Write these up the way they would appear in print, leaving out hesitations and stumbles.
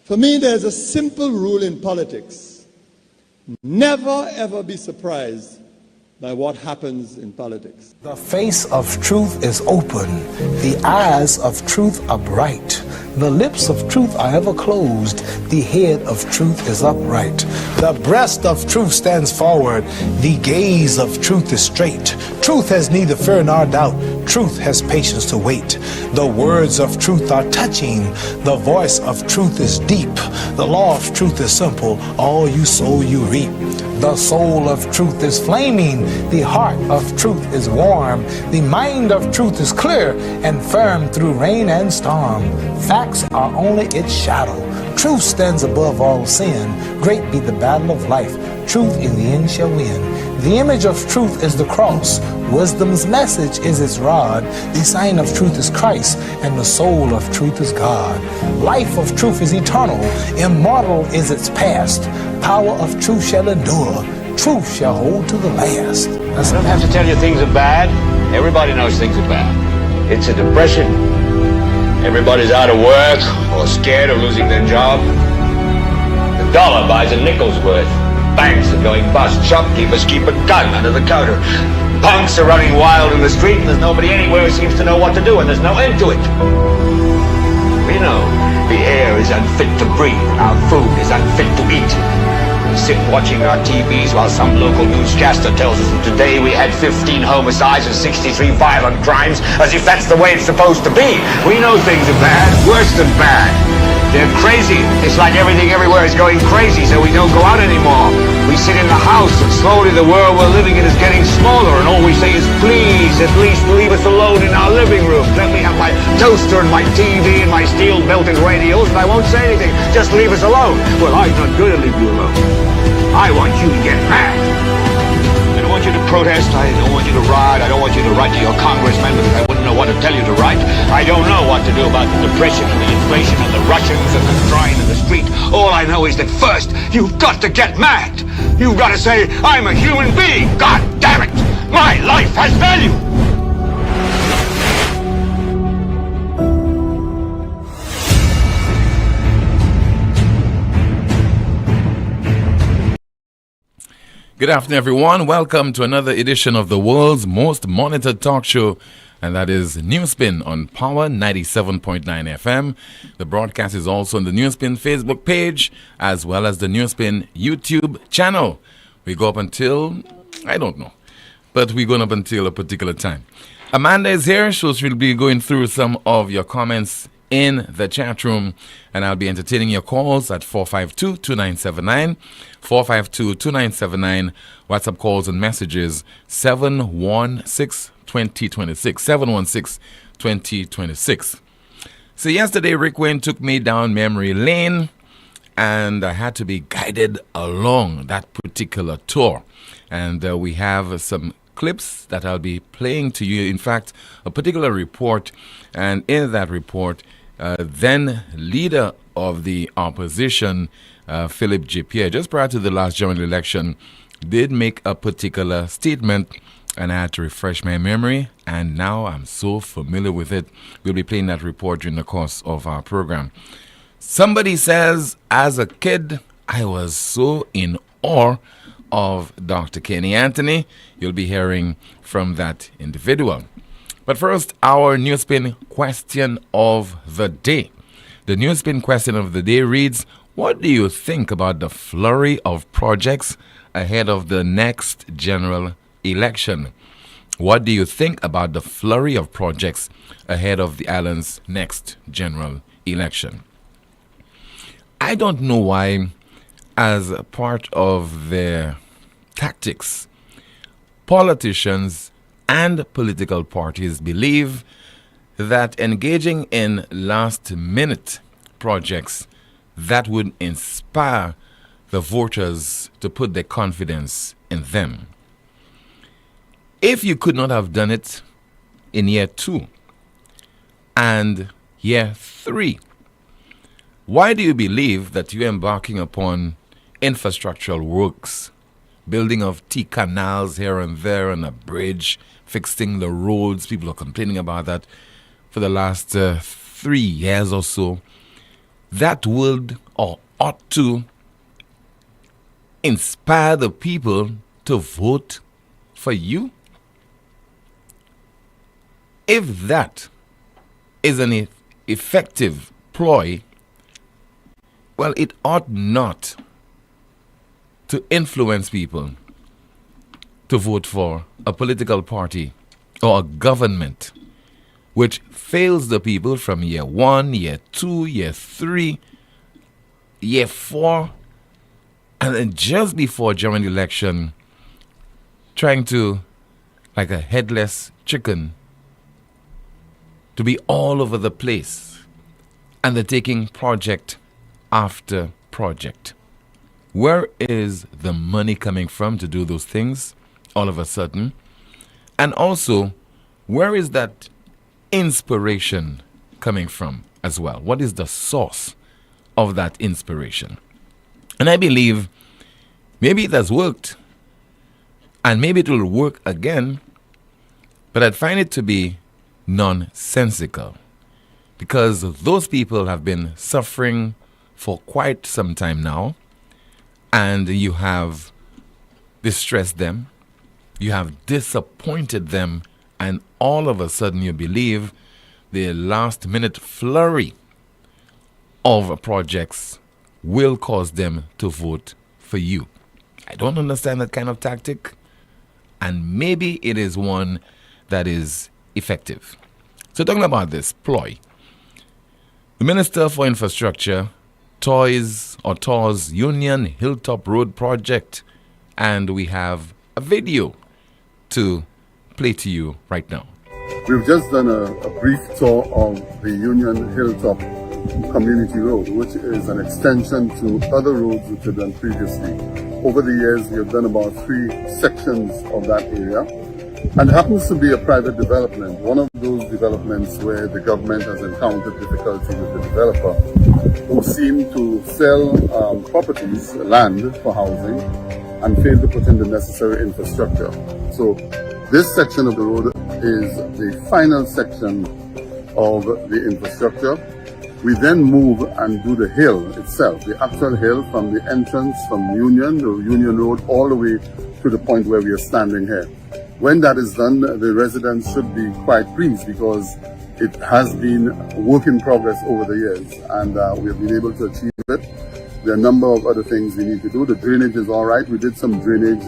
For me, there's a simple rule in politics. Never, ever be surprised by what happens in politics. The face of truth is open. The eyes of truth are bright. The lips of truth are ever closed. The head of truth is upright. The breast of truth stands forward. The gaze of truth is straight. Truth has neither fear nor doubt. Truth has patience to wait. The words of truth are touching. The voice of truth is deep. The law of truth is simple. All you sow, you reap. The soul of truth is flaming. The heart of truth is warm. The mind of truth is clear and firm through rain and storm. Facts are only its shadow. Truth stands above all sin. Great be the battle of life. Truth in the end shall win. The image of truth is the cross. Wisdom's message is its rod. The sign of truth is Christ, and the soul of truth is God. Life of truth is eternal. Immortal is its past. Power of truth shall endure. Truth shall hold to the last. I don't have to tell you things are bad. Everybody knows things are bad. It's a depression. Everybody's out of work or scared of losing their job. The dollar buys a nickel's worth. Banks are going bust. Shopkeepers keep a gun under the counter. Punks are running wild in the street, and there's nobody anywhere who seems to know what to do, and there's no end to it. We know the air is unfit to breathe, our food is unfit to eat. We sit watching our TVs while some local newscaster tells us that today we had 15 homicides and 63 violent crimes, as if that's the way it's supposed to be. We know things are bad, worse than bad. They're crazy. It's like everything everywhere is going crazy, so we don't go out anymore. We sit in the house, and slowly the world we're living in is getting smaller, and all we say is, please, at least leave us alone in our living room. Let me have my toaster and my TV and my steel-belted radios, and I won't say anything. Just leave us alone. Well, I'm not going to leave you alone. I want you to get mad. I don't want you to protest. I don't want you to riot. I don't want you to write to your congressman because I wouldn't know what to tell you to write. I don't know what to do about the depression and the inflation and the Russians and the crying in the street. All I know is that first, you've got to get mad. You've got to say, I'm a human being. God damn it. My life has value. Good afternoon, everyone. Welcome to another edition of the world's most monitored talk show, and that is Newspin on Power 97.9 FM. The broadcast is also on the Newspin Facebook page, as well as the Newspin YouTube channel. We go up until, I don't know, but we go up until a particular time. Amanda is here, so she'll be going through some of your comments in the chat room, and I'll be entertaining your calls at 452-2979, 452-2979, WhatsApp calls and messages 716-2026, 716-2026. So yesterday, Rick Wayne took me down memory lane, and I had to be guided along that particular tour. And we have some clips that I'll be playing to you. In fact, a particular report, and in that report, then leader of the opposition, Philip J. Pierre, just prior to the last general election, did make a particular statement, and I had to refresh my memory, and now I'm so familiar with it. We'll be playing that report during the course of our program. Somebody says, as a kid, I was so in awe of Dr. Kenny Anthony. You'll be hearing from that individual. But first, our Newspin question of the day. The Newspin question of the day reads, what do you think about the flurry of projects ahead of the next general election? What do you think about the flurry of projects ahead of the island's next general election? I don't know why, as a part of their tactics, politicians and political parties believe that engaging in last-minute projects that would inspire the voters to put their confidence in them. If you could not have done it in year 2 and year 3, why do you believe that you're embarking upon infrastructural works, building of T-canals here and there and a bridge, fixing the roads? People are complaining about that for the last 3 years or so. that would or ought to inspire the people to vote for you? If that is an effective ploy, well, it ought not to influence people to vote for a political party or a government which fails the people from year 1, year 2, year 3, year 4, and then just before during the election, trying to, like a headless chicken, to be all over the place, and they're taking project after project. Where is the money coming from to do those things all of a sudden? And also, where is that inspiration coming from as well? What is the source of that inspiration? And I believe maybe it has worked, and maybe it will work again, but I'd find it to be nonsensical, because those people have been suffering for quite some time now, and you have distressed them, you have disappointed them, and all of a sudden you believe the last minute flurry of projects will cause them to vote for you. I don't understand that kind of tactic, and maybe it is one that is effective. So talking about this ploy, the Minister for Infrastructure tours Union Hilltop Road project, and we have a video to play to you right now. We've just done a brief tour of the Union Hilltop Community Road, which is an extension to other roads which were done previously. Over the years, we have done about 3 sections of that area, and it happens to be a private development, one of those developments where the government has encountered difficulty with the developer, who seem to sell properties, land for housing, and fail to put in the necessary infrastructure. So this section of the road is the final section of the infrastructure. We then move and do the hill itself, the actual hill from the entrance from Union, the Union Road, all the way to the point where we are standing here. When that is done, the residents should be quite pleased, because it has been a work in progress over the years, and we have been able to achieve it. There are a number of other things we need to do. The drainage is all right. We did some drainage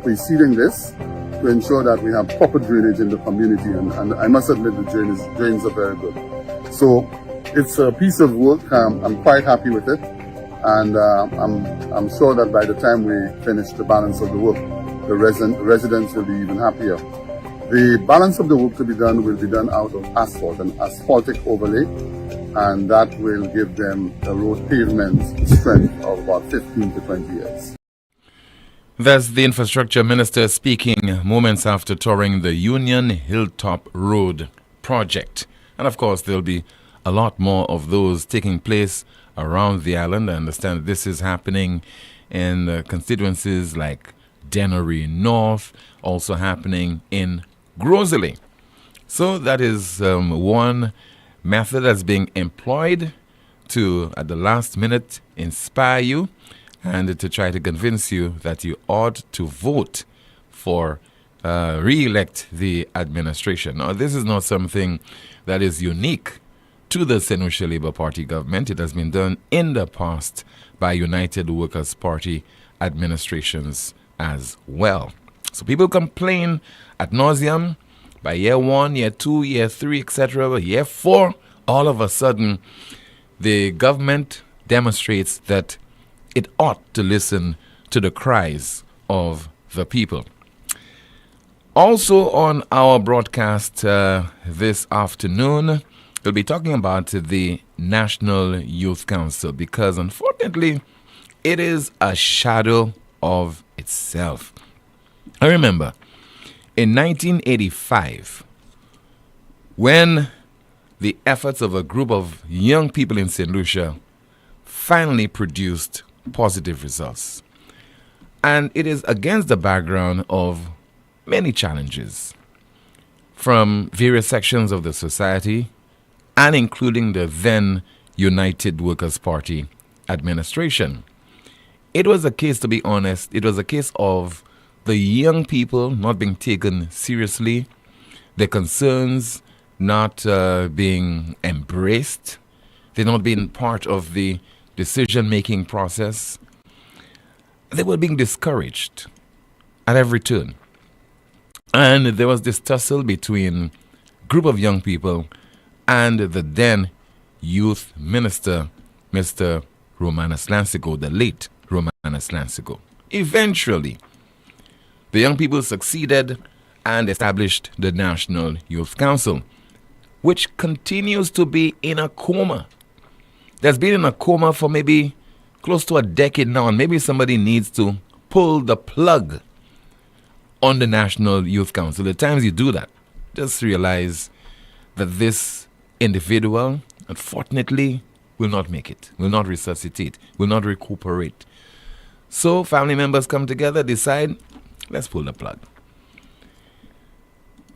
preceding this to ensure that we have proper drainage in the community, and I must admit the drains are very good. So it's a piece of work. I'm quite happy with it, and I'm sure that by the time we finish the balance of the work, the residents will be even happier. The balance of the work to be done will be done out of asphalt, an asphaltic overlay, and that will give them a road pavement strength of about 15 to 20 years. That's the Infrastructure Minister speaking moments after touring the Union Hilltop Road project. And of course, there'll be a lot more of those taking place around the island. I understand this is happening in constituencies like Dennery North, also happening in Grosley. So that is one method that's being employed to, at the last minute, inspire you and to try to convince you that you ought to vote for re-elect the administration. Now, this is not something that is unique to the St. Lucia Labour Party government. It has been done in the past by United Workers' Party administrations as well. So people complain ad nauseum. By year 1, year 2, year 3, etc., year 4, all of a sudden, the government demonstrates that it ought to listen to the cries of the people. Also on our broadcast this afternoon, we'll be talking about the National Youth Council, because unfortunately, it is a shadow of itself. I remember in 1985, when the efforts of a group of young people in St. Lucia finally produced positive results. And it is against the background of many challenges from various sections of the society, and including the then United Workers' Party administration. It was a case, to be honest, it was a case of the young people not being taken seriously, their concerns not being embraced, they're not being part of the decision-making process. They were being discouraged at every turn. And there was this tussle between a group of young people and the then youth minister, Mr. Romanus Lancico, the late Romanus Lancico. Eventually, the young people succeeded and established the National Youth Council, which continues to be in a coma. That's been in a coma for maybe close to a decade now, and maybe somebody needs to pull the plug on the National Youth Council. The times you do that, just realize that this individual, unfortunately, will not make it, will not resuscitate, will not recuperate. So family members come together, decide, let's pull the plug.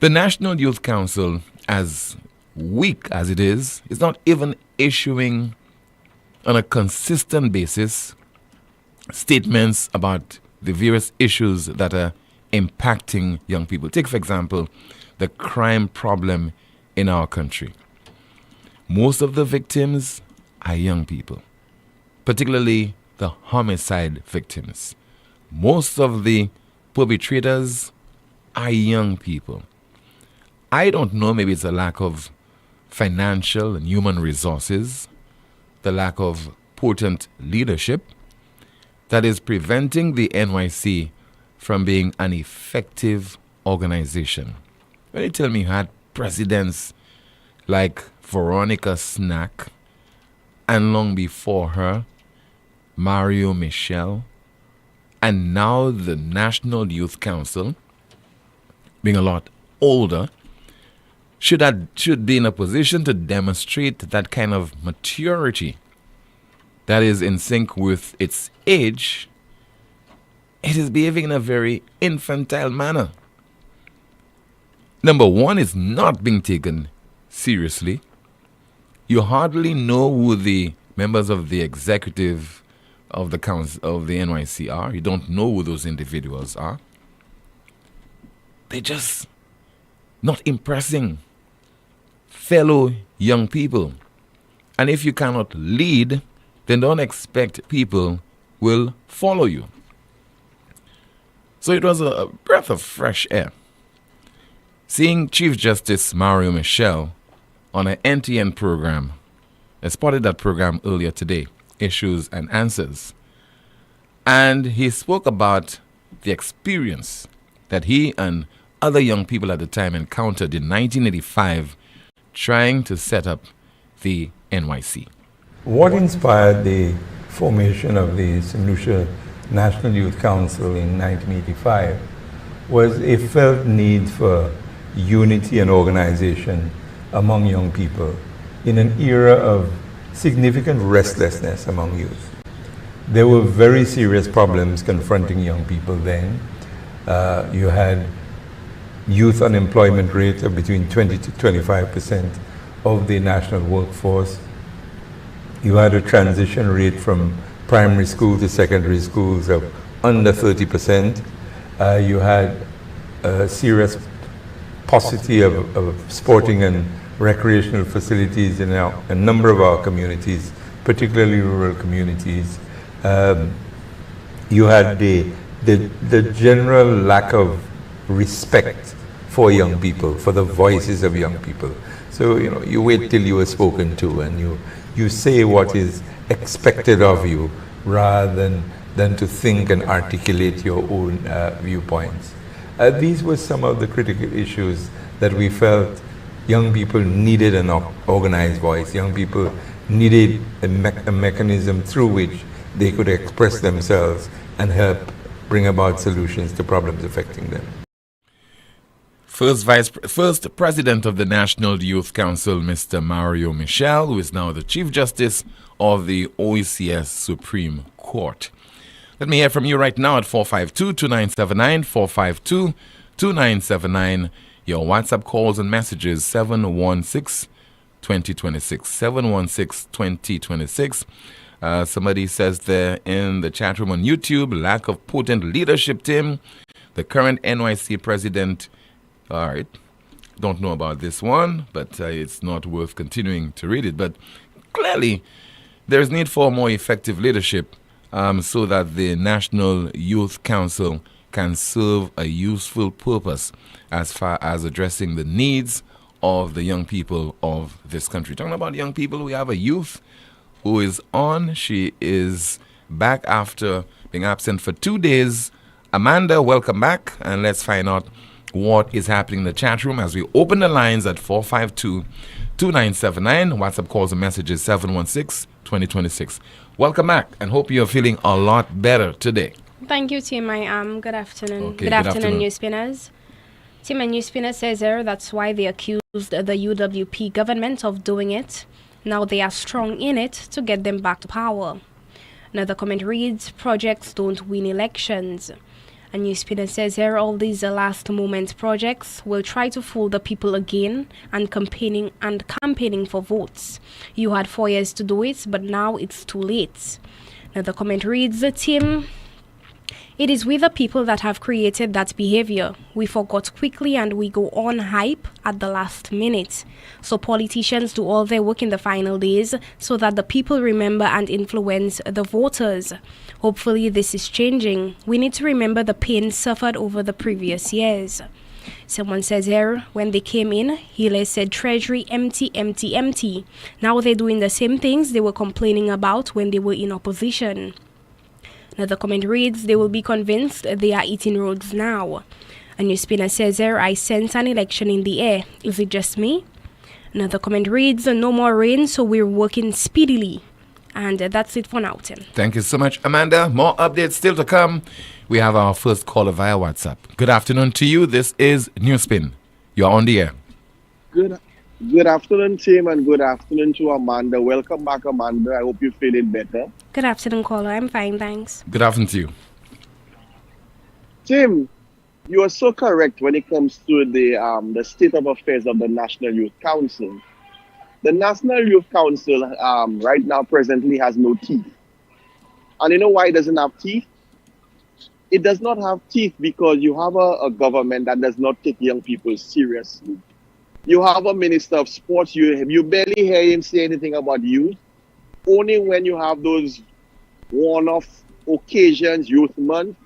The National Youth Council, as weak as it is not even issuing on a consistent basis statements about the various issues that are impacting young people. Take, for example, the crime problem in our country. Most of the victims are young people, particularly the homicide victims. Most of the perpetrators are young people. I don't know, maybe it's a lack of financial and human resources, the lack of potent leadership that is preventing the NYC from being an effective organization. When you tell me you had presidents like Veronica Snack, and long before her, Mario Michel, and now the National Youth Council, being a lot older, should be in a position to demonstrate that kind of maturity that is in sync with its age. It is behaving in a very infantile manner. Number one, it's not being taken seriously. You hardly know who the members of the executive of the council of the NYC are. You don't know who those individuals are. They're just not impressing fellow young people. And if you cannot lead, then don't expect people will follow you. So it was a breath of fresh air seeing Chief Justice Mario Michel on an NTN program. I spotted that program earlier today, Issues and Answers. And he spoke about the experience that he and other young people at the time encountered in 1985 trying to set up the NYC. What inspired the formation of the St. Lucia National Youth Council in 1985 was a felt need for unity and organization among young people in an era of significant restlessness among youth. There were very serious problems confronting young people then. You had youth unemployment rate of between 20 to 25% of the national workforce. You had a transition rate from primary school to secondary schools of under 30%. You had a serious paucity of sporting and recreational facilities in a number of our communities, particularly rural communities. You had the general lack of respect for young people, for the voices of young people. So, you wait till you are spoken to and you say what is expected of you rather than to think and articulate your own viewpoints. These were some of the critical issues that we felt young people needed an organized voice. Young people needed a mechanism through which they could express themselves and help bring about solutions to problems affecting them. First President of the National Youth Council, Mr. Mario Michel, who is now the Chief Justice of the OECS Supreme Court. Let me hear from you right now at 452-2979, 452-2979. Your WhatsApp calls and messages 716-235-1065, 2026. 716-2026. Somebody says there in the chat room on YouTube, lack of potent leadership, Tim. The current NYC president, all right, don't know about this one, but it's not worth continuing to read it. But clearly, there's need for more effective leadership so that the National Youth Council can serve a useful purpose as far as addressing the needs of the young people of this country. Talking about young people, we have a youth who is on. She is back after being absent for 2 days. Amanda, welcome back, and let's find out what is happening in the chat room as we open the lines at 452-2979. WhatsApp calls and messages 716-2026. Welcome back, and hope you're feeling a lot better today. Thank you, Tim. I am. Good afternoon. Okay, good afternoon, Newspinners. Tim, and Newspinner says there that's why they accused the UWP government of doing it. Now they are strong in it to get them back to power. Another comment reads, projects don't win elections. A Newspinner says here all these last moment projects will try to fool the people again and campaigning for votes. You had 4 years to do it, but now it's too late. Another comment reads, Tim, it is we the people that have created that behavior. We forgot quickly and we go on hype at the last minute. So politicians do all their work in the final days so that the people remember and influence the voters. Hopefully this is changing. We need to remember the pain suffered over the previous years. Someone says here, when they came in, Healy said treasury empty, empty, empty. Now they're doing the same things they were complaining about when they were in opposition. Another comment reads, they will be convinced they are eating roads now. A Newspinner says there, I sense an election in the air. Is it just me? Another comment reads, no more rain, so we're working speedily. And that's it for now, Tim. Thank you so much, Amanda. More updates still to come. We have our first caller via WhatsApp. Good afternoon to you. This is Newspin. You're on the air. Good afternoon, Tim, and good afternoon to Amanda. Welcome back, Amanda. I hope you're feeling better. Good afternoon, caller. I'm fine, thanks. Good afternoon to you. Tim, you are so correct when it comes to the state of affairs of the National Youth Council. The National Youth Council right now presently has no teeth. And you know why it doesn't have teeth? It does not have teeth because you have a government that does not take young people seriously. You have a minister of sports, you barely hear him say anything about youth. Only when you have those one-off occasions, Youth Month,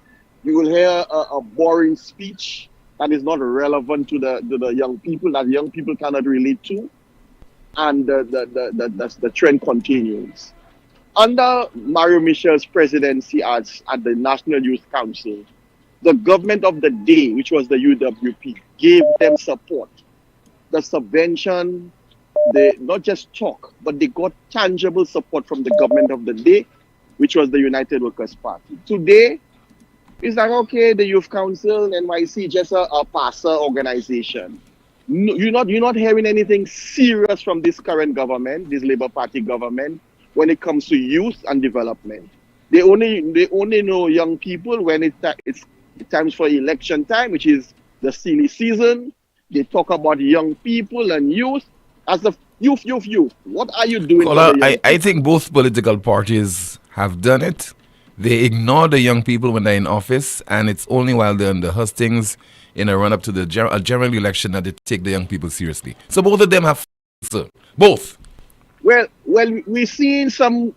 you will hear a boring speech that is not relevant to the young people, that young people cannot relate to. And the trend continues. Under Mario Michel's presidency at the National Youth Council, the government of the day, which was the UWP, gave them support. The subvention, they not just talk, but they got tangible support from the government of the day, which was the United Workers' Party. Today, it's like, okay, the Youth Council, NYC, just a passer organization. No, you're not hearing anything serious from this current government, this Labour Party government, when it comes to youth and development. They only know young people when it's times for election time, which is the silly season. They talk about young people and youth as the youth. What are you doing? Well, I think both political parties have done it. They ignore the young people when they're in office, and it's only while they're in the hustings in a run-up to the general election that they take the young people seriously. So both of them have, both. Well, we're seeing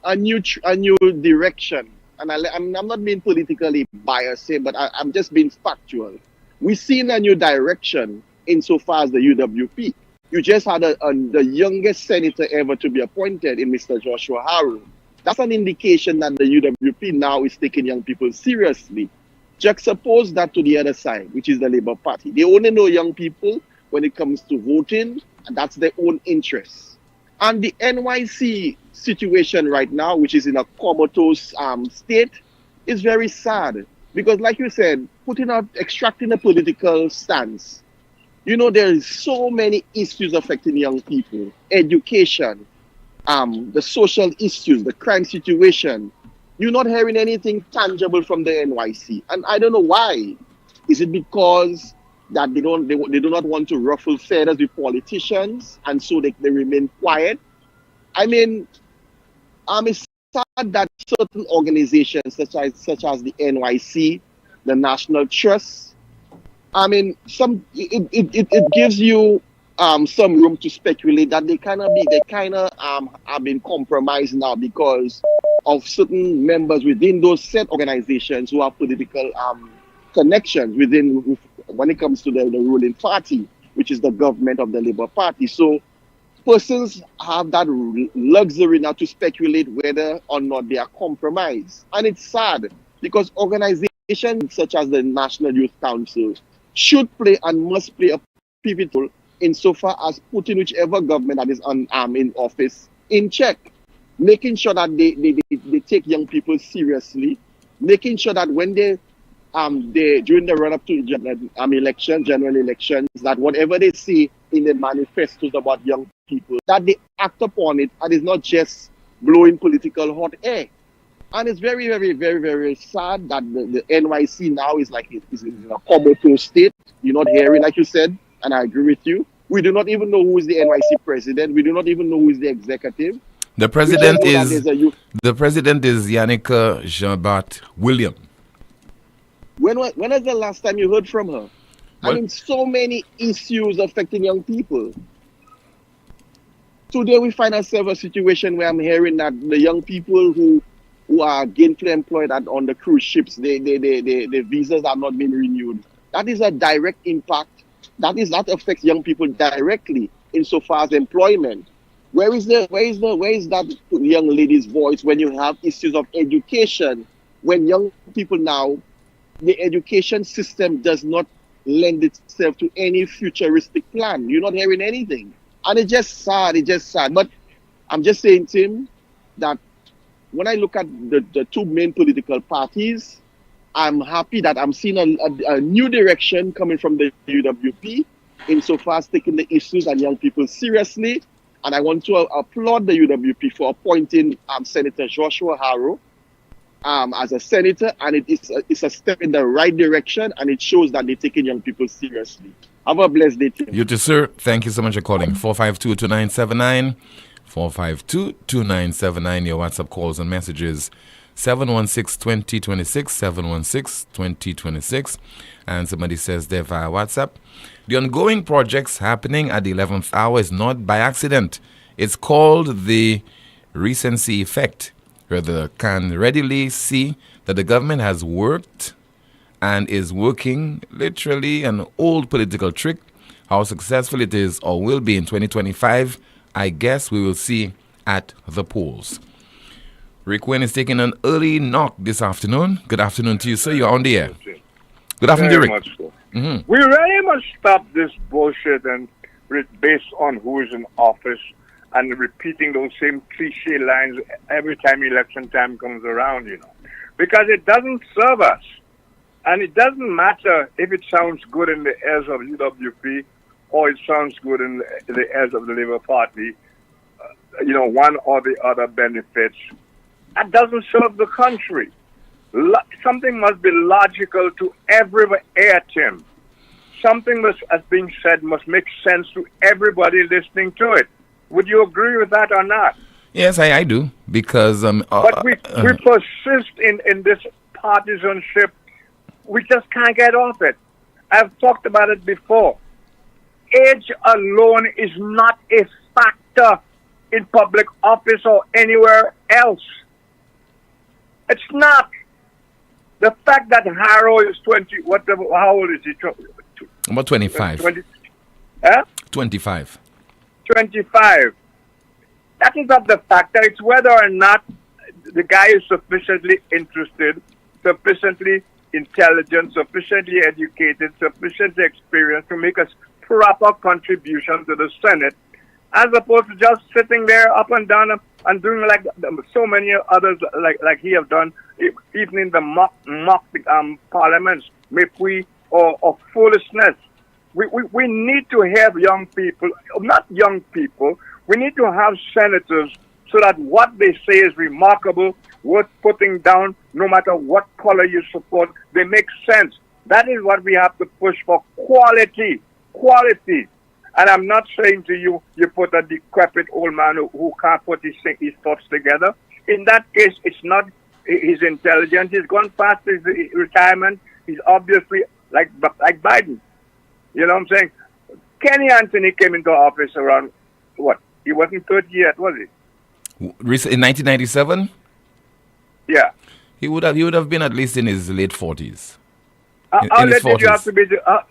a new direction, and I'm not being politically biased here, but I'm just being factual. We're seeing a new direction insofar as the UWP. You just had the youngest senator ever to be appointed in Mr. Joshua Harrow. That's an indication that the UWP now is taking young people seriously. Juxtapose that to the other side, which is the Labour Party. They only know young people when it comes to voting, and that's their own interests. And the NYC situation right now, which is in a comatose state, is very sad. Because like you said, extracting a political stance, there is so many issues affecting young people. Education, the social issues, the crime situation. You're not hearing anything tangible from the NYC. And I don't know why. Is it because that they do not want to ruffle feathers with politicians, and so they remain quiet. I mean, it's sad that certain organizations such as the NYC, the National Trust, I mean, it gives you some room to speculate that they have been compromised now because of certain members within those said organizations who have political connections when it comes to the ruling party, which is the government of the Labour Party. So persons have that luxury now to speculate whether or not they are compromised. And it's sad because organizations such as the National Youth Council should play and must play a pivotal insofar as putting whichever government that is in office in check, making sure that they take young people seriously, making sure that when they during the run-up to general elections, that whatever they see in the manifestos about young people, that they act upon it, and it's not just blowing political hot air. And it's very, very, very, very sad that the NYC now is in a comatose state. You're not hearing, like you said, and I agree with you. We do not even know who is the NYC president. We do not even know who is the executive. The president is Yannicka Jean-Bart William. When was the last time you heard from her? I mean, so many issues affecting young people. Today we find ourselves a situation where I'm hearing that the young people who are gainfully employed on the cruise ships, their visas are not being renewed. That is a direct impact. That affects young people directly insofar as employment. Where is that young lady's voice when you have issues of education? When young people now, the education system does not lend itself to any futuristic plan. You're not hearing anything. And it's just sad. But I'm just saying, Tim, that when I look at the two main political parties, I'm happy that I'm seeing a new direction coming from the UWP insofar as taking the issues and young people seriously. And I want to applaud the UWP for appointing Senator Joshua Harrow as a senator, and it's a step in the right direction, and it shows that they're taking young people seriously. Have a blessed day, Tim. You too, sir. Thank you so much for calling. 452-2979. 452-2979. Your WhatsApp calls and messages. 716-2026. 716-2026. And somebody says there via WhatsApp, the ongoing projects happening at the 11th hour is not by accident. It's called the recency effect. Rather, can readily see that the government has worked and is working literally an old political trick. How successful it is or will be in 2025, I guess we will see at the polls. Rick Wayne is taking an early knock this afternoon. Good afternoon to you, sir. You're on the air. Good afternoon, Rick. Much so. We really must stop this bullshit and based on who is in office and repeating those same cliche lines every time election time comes around, because it doesn't serve us. And it doesn't matter if it sounds good in the ears of UWP or it sounds good in the ears of the Labour Party, one or the other benefits. That doesn't serve the country. Something must be logical to every ear, Tim. Something as being said must make sense to everybody listening to it. Would you agree with that or not? Yes, I do, because... but we persist in this partisanship. We just can't get off it. I've talked about it before. Age alone is not a factor in public office or anywhere else. It's not. The fact that Harrow is 20, how old is he? About 25. 25. 25. That is not the factor. It's whether or not the guy is sufficiently interested, sufficiently intelligent, sufficiently educated, sufficiently experienced to make a proper contribution to the Senate, as opposed to just sitting there up and down and doing like so many others, like he have done, even in the mock parliaments, or foolishness. We need to have young people, not young people, we need to have senators so that what they say is remarkable, worth putting down, no matter what color you support. They make sense. That is what we have to push for, quality. Quality. And I'm not saying to you, you put a decrepit old man who can't put his thoughts together. In that case, it's not his intelligence. He's gone past his retirement. He's obviously like Biden. You know what I'm saying? Kenny Anthony came into office around, what? He wasn't 30 yet, was he? In 1997? Yeah. He would have been at least in his late 40s. How late did you have to be?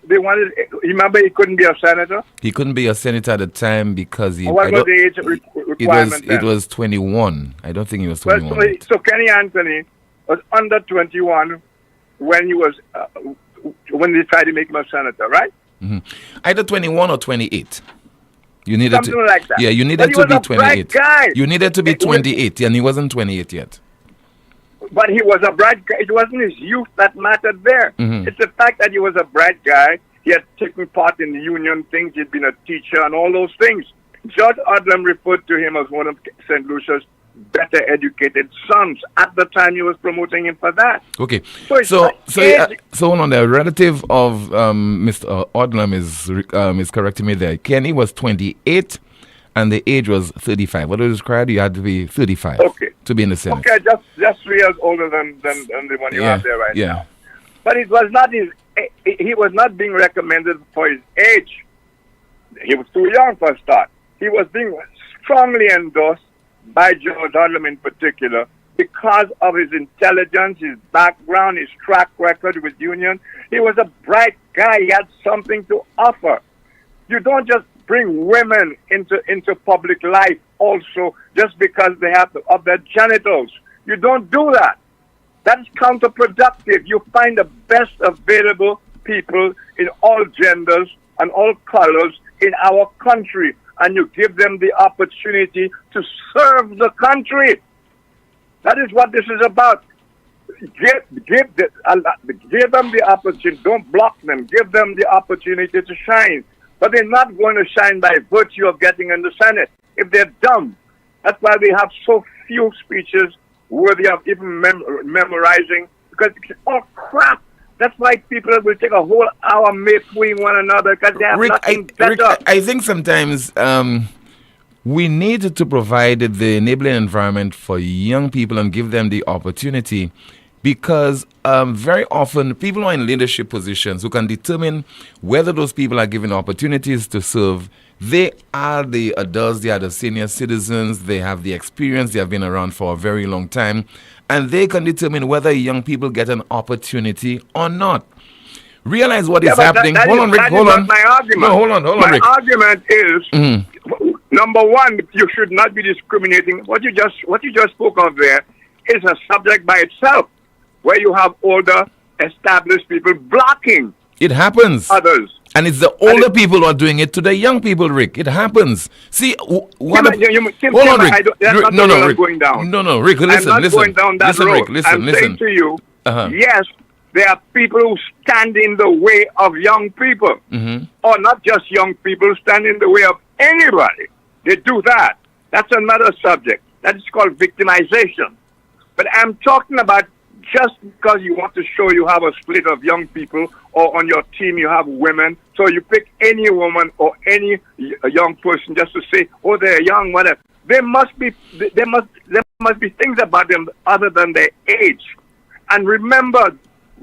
They wanted. Remember, he couldn't be a senator. He couldn't be a senator at the time because he. What was the age requirement? It was 21. I don't think he was 21. Well, so Kenny Anthony was under 21 when he was when they tried to make him a senator, right? Mm-hmm. Either 21 or 28. You needed something like that. Yeah, you needed to be 28. Guy. You needed to be 28, and he wasn't 28 yet. But he was a bright guy. It wasn't his youth that mattered there. Mm-hmm. It's the fact that he was a bright guy. He had taken part in the union things. He'd been a teacher and all those things. George Odlum referred to him as one of St. Lucia's better educated sons at the time he was promoting him for that. Okay. So hold on there. A relative of Mr. Odlum is correcting me there. Kenny was 28 and the age was 35. What was required? You had to be 35 to be in the Senate. Okay, just 3 years older than the one you have there right now. But it was not he was not being recommended for his age. He was too young for a start. He was being strongly endorsed by George Odlum in particular because of his intelligence, his background, his track record with union. He was a bright guy. He had something to offer. You don't just bring women into public life also just because they have of their genitals. You don't do that. That's counterproductive. You find the best available people in all genders and all colors in our country, and you give them the opportunity to serve the country. That is what this is about. Give them the opportunity. Don't block them. Give them the opportunity to shine. But they're not going to shine by virtue of getting in the Senate if they're dumb. That's why we have so few speeches worthy of even memorizing, because it's all crap. That's why people will take a whole hour between one another because they have nothing better. I think sometimes we need to provide the enabling environment for young people and give them the opportunity, because very often people are in leadership positions who can determine whether those people are given opportunities to serve. They are the adults, they are the senior citizens, they have the experience, they have been around for a very long time, and they can determine whether young people get an opportunity or not. Realize what is happening. Hold on, Rick. Hold on. My argument. No, hold on, my Rick. My argument is, number one, you should not be discriminating. What you just spoke of there is a subject by itself, where you have older, established people blocking. It happens. Others. And it's the older people who are doing it to the young people, Rick. It happens. See, hold on, Rick. Rick. Going down. No, Rick, listen. I'm not going down that road. Rick, listen. I'm saying to you, yes, there are people who stand in the way of young people. Or not just young people, stand in the way of anybody. They do that. That's another subject. That is called victimization. But I'm talking about just because you want to show you have a split of young people, or on your team you have women, so you pick any woman or any young person just to say, oh, they're young, whatever. There must be things about them other than their age. And remember,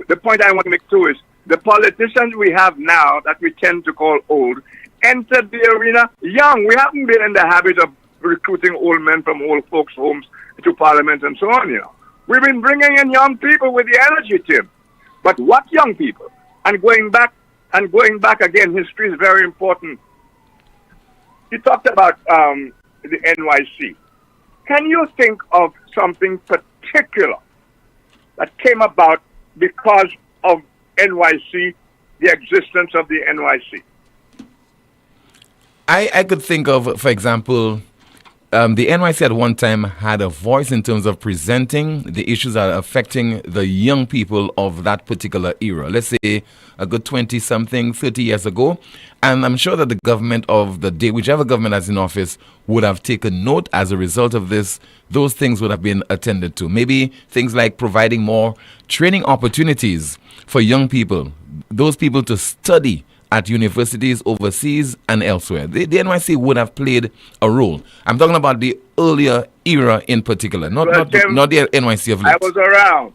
the point I want to make too is the politicians we have now that we tend to call old entered the arena young. We haven't been in the habit of recruiting old men from old folks' homes to parliament and so on, you know. We've been bringing in young people with the energy, Tim. But what young people? And going back again, history is very important. You talked about the NYC. Can you think of something particular that came about because of NYC, the existence of the NYC? I could think of, for example, the NYC at one time had a voice in terms of presenting the issues that are affecting the young people of that particular era. Let's say a good 20-something, 30 years ago. And I'm sure that the government of the day, whichever government is in office, would have taken note as a result of this. Those things would have been attended to. Maybe things like providing more training opportunities for young people, those people to study at universities overseas and elsewhere. The NYC would have played a role. I'm talking about the earlier era in particular, not the NYC of late. I was around.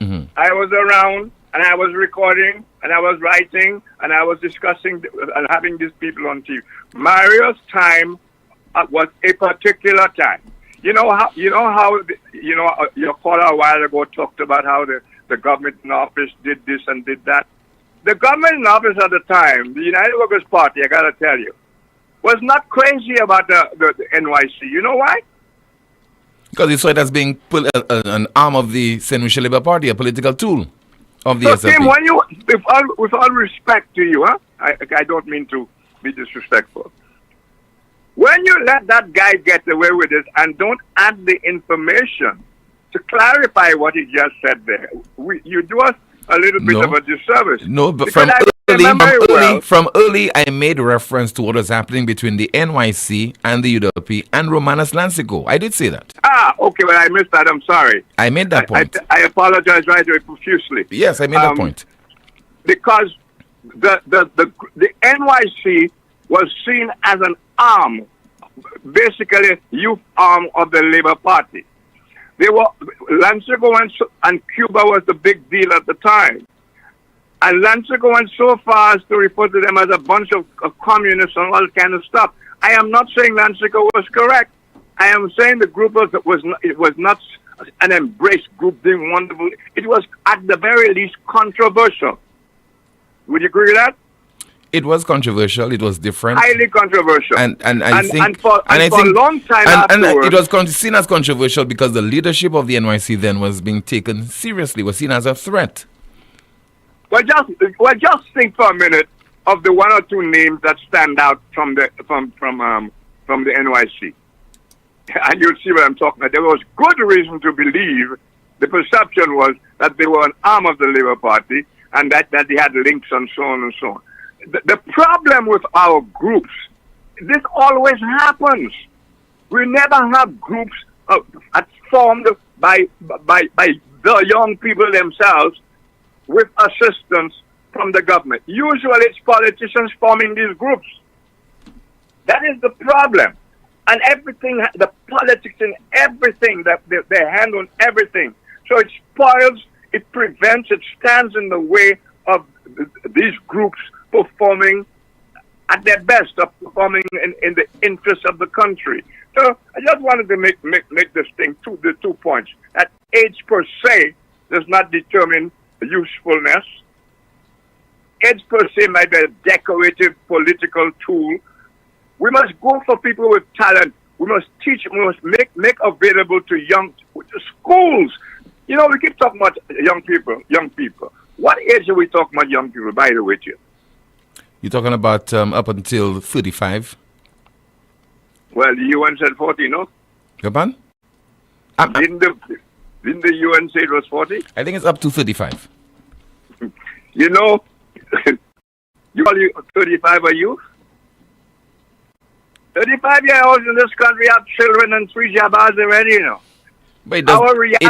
Mm-hmm. I was around, and I was recording, and I was writing, and I was discussing and having these people on TV. Mario's time was a particular time. You know how your caller a while ago talked about how the government in office did this and did that. The government in office at the time, the United Workers' Party, I gotta tell you, was not crazy about the NYC. You know why? Because they saw it as being an arm of the St. Lucia Labour Party, a political tool of the So, SLP. Tim, with all respect to you, I don't mean to be disrespectful. When you let that guy get away with it and don't add the information to clarify what he just said there, you do us a little bit of a disservice. No, but Because from early, I made reference to what was happening between the NYC and the UWP and Romanus Lancico. I did say that. Okay, well, I missed that. I'm sorry. I made that point. I apologize right away profusely. Yes, I made that point. Because the NYC was seen as an arm, basically youth arm of the Labour Party. They were Lancico and Cuba was the big deal at the time. And Lancico went so far as to refer to them as a bunch of communists and all kind of stuff. I am not saying Lancico was correct. I am saying the group was not an embraced group doing wonderful. It was at the very least controversial. Would you agree with that? It was controversial. It was different. Highly controversial. And I think for a long time afterwards, it was seen as controversial because the leadership of the NYC then was being taken seriously, was seen as a threat. Well, just think for a minute of the one or two names that stand out from the NYC, and you'll see what I'm talking about. There was good reason to believe the perception was that they were an arm of the Labour Party and that they had links and so on and so on. The problem with our groups, this always happens. We never have groups formed by the young people themselves with assistance from the government. Usually it's politicians forming these groups. That is the problem. And everything, the politics in everything, that they hand on everything. So it spoils, it prevents, it stands in the way of these groups performing at their best, of performing in the interest of the country. So I just wanted to make this thing the 2 points. That age per se does not determine usefulness. Age per se might be a decorative political tool. We must go for people with talent. We must teach. We must make available to schools. You know, we keep talking about young people. What age are we talking about young people, by the way, Jim? You're talking about up until 35? Well, the UN said 40, no? Japan? Didn't the UN say it was 40? I think it's up to 35. You know, you call 35 a youth? 35-year-olds in this country have children and 3 jabars already, you know. But it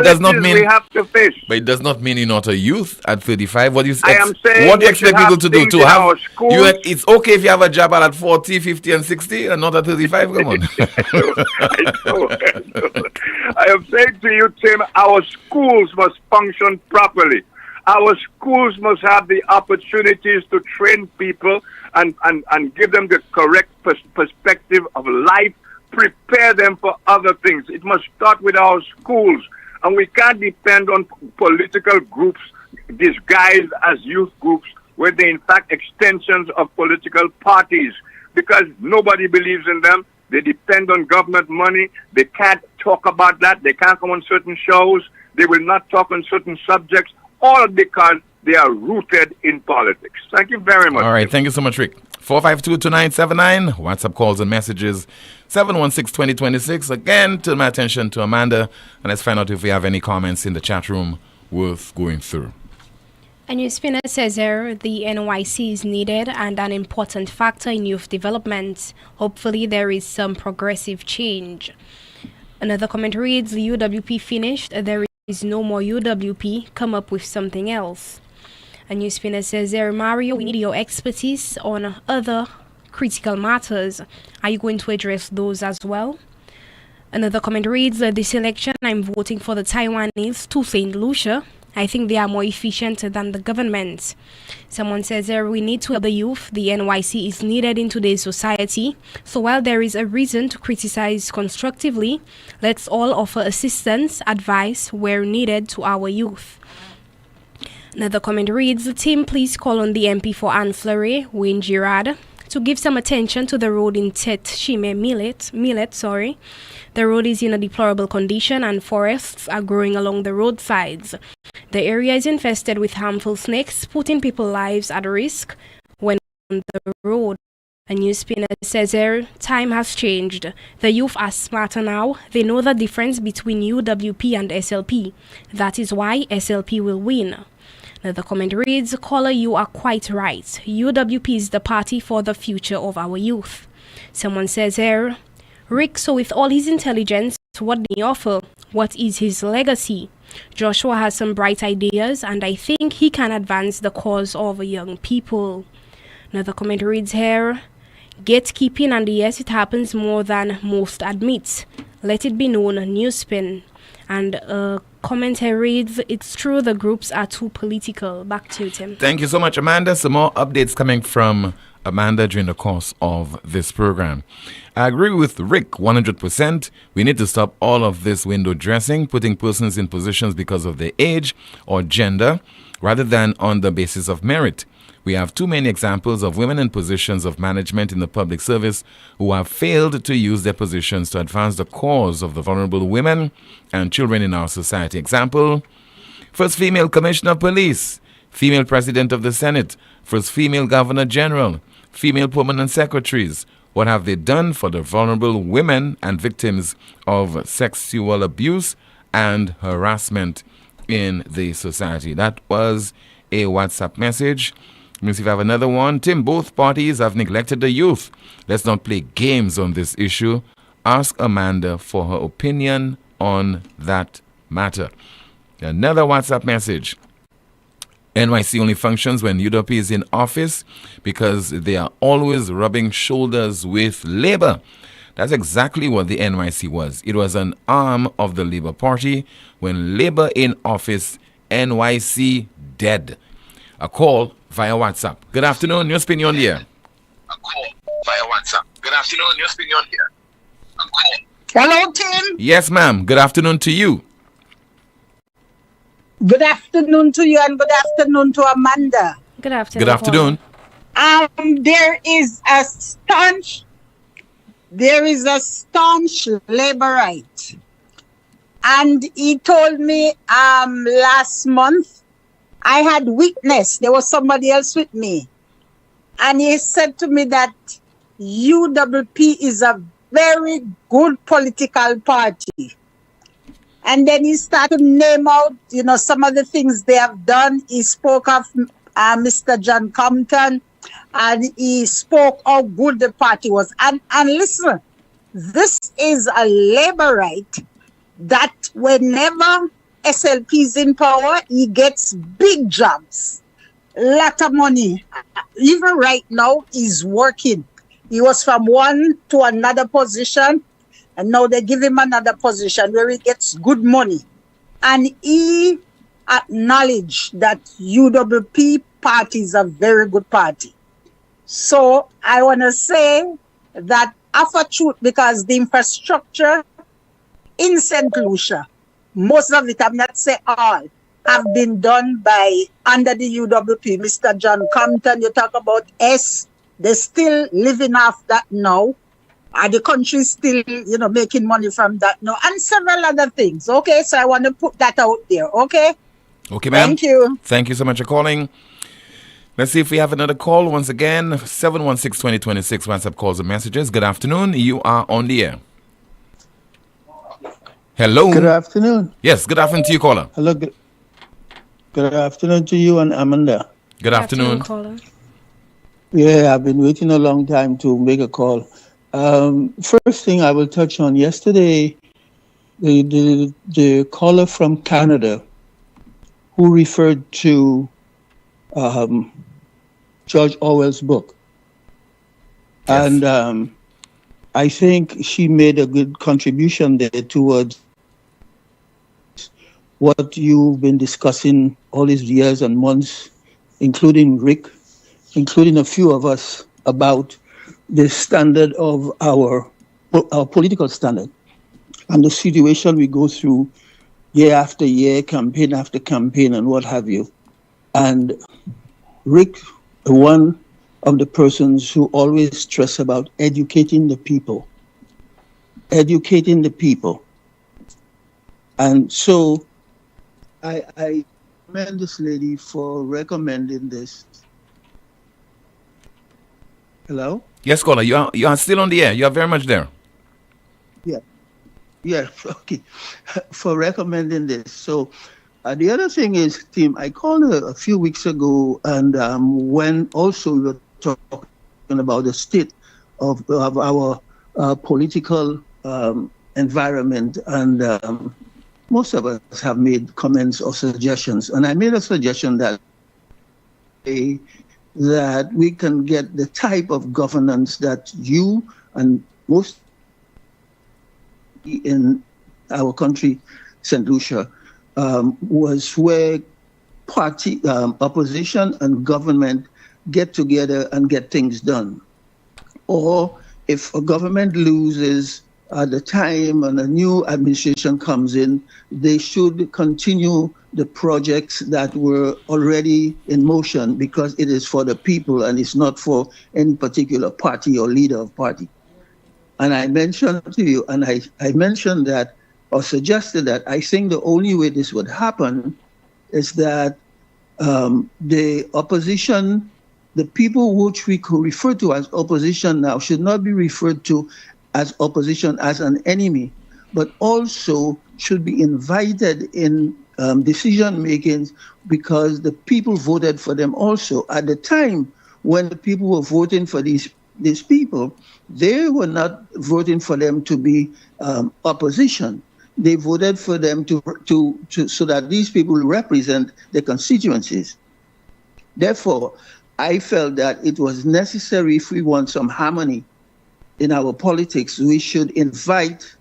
does not mean we have to face. But it does not mean you're not a youth at 35. What do you I am saying what do you expect people to do? To have it's okay if you have a job at 40, 50, and 60, and not at 35. Come on. I am saying to you, Tim, our schools must function properly. Our schools must have the opportunities to train people and give them the correct perspective of life. Prepare them for other things. It must start with our schools. And we can't depend on political groups disguised as youth groups when they're in fact extensions of political parties, because nobody believes in them. They depend on government money. They can't talk about that. They can't come on certain shows. They will not talk on certain subjects, all because They are rooted in politics. Thank you very much. All right. Thank you so much, Rick. 452-2979. WhatsApp calls and messages. 716-2026. Again, to my attention to Amanda. And let's find out if we have any comments in the chat room worth going through. A Newspin says here the NYC is needed and an important factor in youth development. Hopefully there is some progressive change. Another comment reads, UWP finished, there is no more UWP, come up with something else. A Newspin says there, Mario, we need your expertise on other critical matters. Are you going to address those as well? Another comment reads, this election I'm voting for the Taiwanese to St. Lucia. I think they are more efficient than the government. Someone says we need to help the youth. The NYC is needed in today's society. So while there is a reason to criticize constructively, let's all offer assistance, advice where needed to our youth. Another comment reads, team, please call on the MP for Anne Fleury, Wayne Girard, to give some attention to the road in Tet Shime Millet. The road is in a deplorable condition and forests are growing along the roadsides. The area is infested with harmful snakes, putting people's lives at risk when on the road. A Newspin says here, time has changed. The youth are smarter now. They know the difference between UWP and SLP. That is why SLP will win. The comment reads, caller, you are quite right. UWP is the party for the future of our youth. Someone says here, Rick, so with all his intelligence, what did he offer? What is his legacy? Joshua has some bright ideas and I think he can advance the cause of young people. Another comment reads here, gatekeeping, and yes, it happens more than most admit. Let it be known, Newspin. And a comment here reads, it's true the groups are too political. Back to you, Tim. Thank you so much, Amanda. Some more updates coming from Amanda during the course of this program. I agree with Rick 100%. We need to stop all of this window dressing, putting persons in positions because of their age or gender rather than on the basis of merit. We have too many examples of women in positions of management in the public service who have failed to use their positions to advance the cause of the vulnerable women and children in our society. Example, first female commissioner of police, female president of the Senate, first female governor general, female permanent secretaries. What have they done for the vulnerable women and victims of sexual abuse and harassment in the society? That was a WhatsApp message. Let me see if I have another one. Tim, both parties have neglected the youth. Let's not play games on this issue. Ask Amanda for her opinion on that matter. Another WhatsApp message. NYC only functions when UWP is in office because they are always rubbing shoulders with Labour. That's exactly what the NYC was. It was an arm of the Labour Party. When Labour in office, NYC dead. A call via WhatsApp. Good afternoon, Newspin, you're on the air. A call via WhatsApp. Good afternoon, Newspin, you're on the air. A call. Hello, Tim. Yes, ma'am. Good afternoon to you. Good afternoon to you and good afternoon to Amanda. Good afternoon. Good afternoon. There is a staunch Labourite, and he told me last month I had witnessed, there was somebody else with me, and he said to me that UWP is a very good political party. And then he started to name out, some of the things they have done. He spoke of Mr. John Compton, and he spoke how good the party was. And listen, this is a Labourite that whenever SLP is in power, he gets big jobs, lot of money. Even right now, he's working. He was from one to another position, and now they give him another position where he gets good money. And he acknowledged that UWP party is a very good party. So I want to say that after truth, because the infrastructure in St. Lucia, most of it, I'm not saying all, have been done by under the UWP. Mr. John Compton, you talk about S, they're still living off that now. The country is still, making money from that now. And several other things. Okay, so I want to put that out there. Okay. Okay, ma'am. Thank you. Thank you so much for calling. Let's see if we have another call. Once again, 716-2026 WhatsApp calls and messages. Good afternoon. You are on the air. Hello. Good afternoon. Yes, good afternoon to you, caller. Hello. Good afternoon to you and Amanda. Good afternoon. Caller. Yeah, I've been waiting a long time to make a call. First thing I will touch on yesterday, the caller from Canada who referred to George Orwell's book. Yes. And I think she made a good contribution there towards what you've been discussing all these years and months, including Rick, including a few of us, about the standard of our political standard and the situation we go through year after year, campaign after campaign, and what have you. And Rick, one of the persons who always stress about educating the people. And so I commend this lady for recommending this. Hello? Yes, caller. You are still on the air. You are very much there. Yeah, okay. For recommending this. So the other thing is, Tim, I called a few weeks ago, and when also we were talking about the state of our political environment, and most of us have made comments or suggestions. And I made a suggestion that we can get the type of governance that you and most in our country, St. Lucia, was where party, opposition and government get together and get things done. Or if a government loses at the time and a new administration comes in, they should continue the projects that were already in motion, because it is for the people and it's not for any particular party or leader of party. And I mentioned to you, and I mentioned that, or suggested that, I think the only way this would happen is that the opposition, the people which we could refer to as opposition now, should not be referred to as opposition as an enemy, but also should be invited in decision making, because the people voted for them also. At the time when the people were voting for these people, they were not voting for them to be opposition. They voted for them to so that these people represent their constituencies. Therefore, I felt that it was necessary, if we want some harmony in our politics, we should invite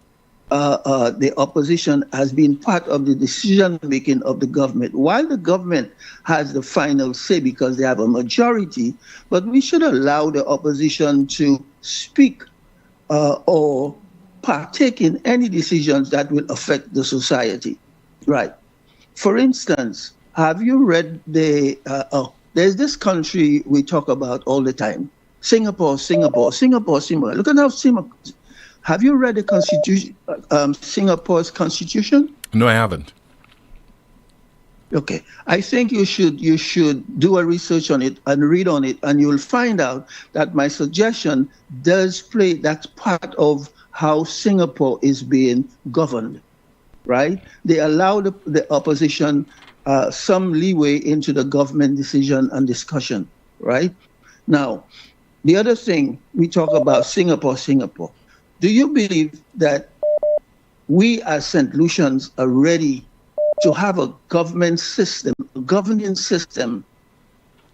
the opposition as being part of the decision-making of the government, while the government has the final say because they have a majority, but we should allow the opposition to speak or partake in any decisions that will affect the society. Right. For instance, have you read there's this country we talk about all the time, Singapore. Look at how Singapore. Have you read the constitution, Singapore's constitution? No, I haven't. Okay, I think you should do a research on it and read on it, and you'll find out that my suggestion does play. That's part of how Singapore is being governed, right? They allow the opposition some leeway into the government decision and discussion, right? Now, the other thing we talk about Singapore. Do you believe that we as St. Lucians are ready to have a government system, a governing system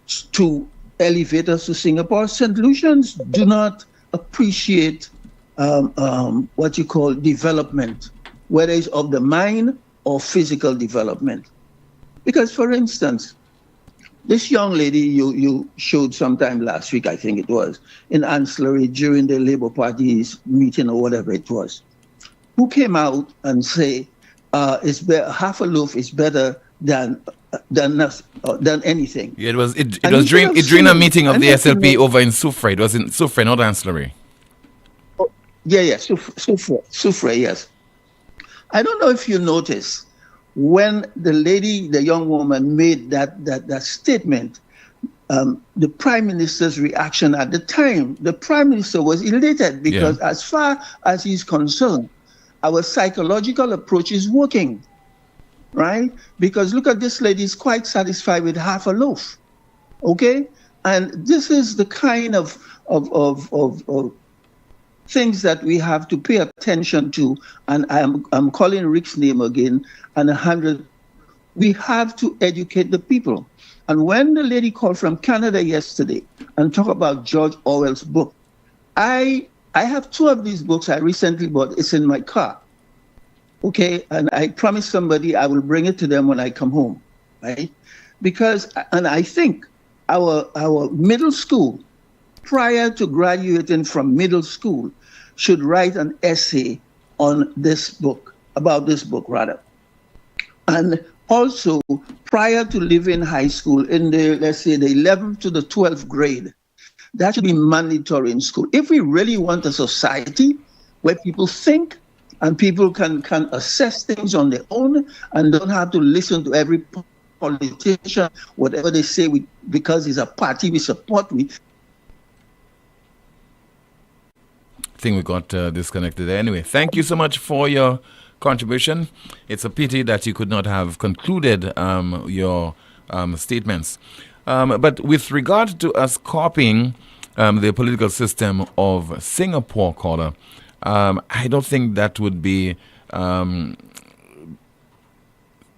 to elevate us to Singapore? St. Lucians do not appreciate what you call development, whether it's of the mind or physical development. Because, for instance, this young lady you showed sometime last week, I think it was, in Ancillary during the Labour Party's meeting or whatever it was, who came out and say, half a loaf is better than anything. Yeah, it was during a meeting of the SLP over in Soufrière. It was in Soufrière, not Ancillary. Yeah, Soufrière, yes. I don't know if you notice, when the young woman made that statement, the Prime Minister's reaction at the time, the Prime Minister was elated because as far as he's concerned, our psychological approach is working, right? Because look at this lady, is quite satisfied with half a loaf, okay? And this is the kind of things that we have to pay attention to. And I'm calling Rick's name again, and we have to educate the people. And when the lady called from Canada yesterday and talked about George Orwell's book, I have 2 of these books I recently bought. It's in my car. Okay, and I promised somebody I will bring it to them when I come home, right? And I think our middle school, prior to graduating from middle school, should write an essay on this book, about this book rather. And also, prior to leaving high school, in the, let's say, the 11th to the 12th grade, that should be mandatory in school. If we really want a society where people think and people can assess things on their own and don't have to listen to every politician, whatever they say, because it's a party we support. I think we got disconnected there. Anyway, thank you so much for your contribution. It's a pity that you could not have concluded your statements. But with regard to us copying the political system of Singapore, caller, I don't think that would be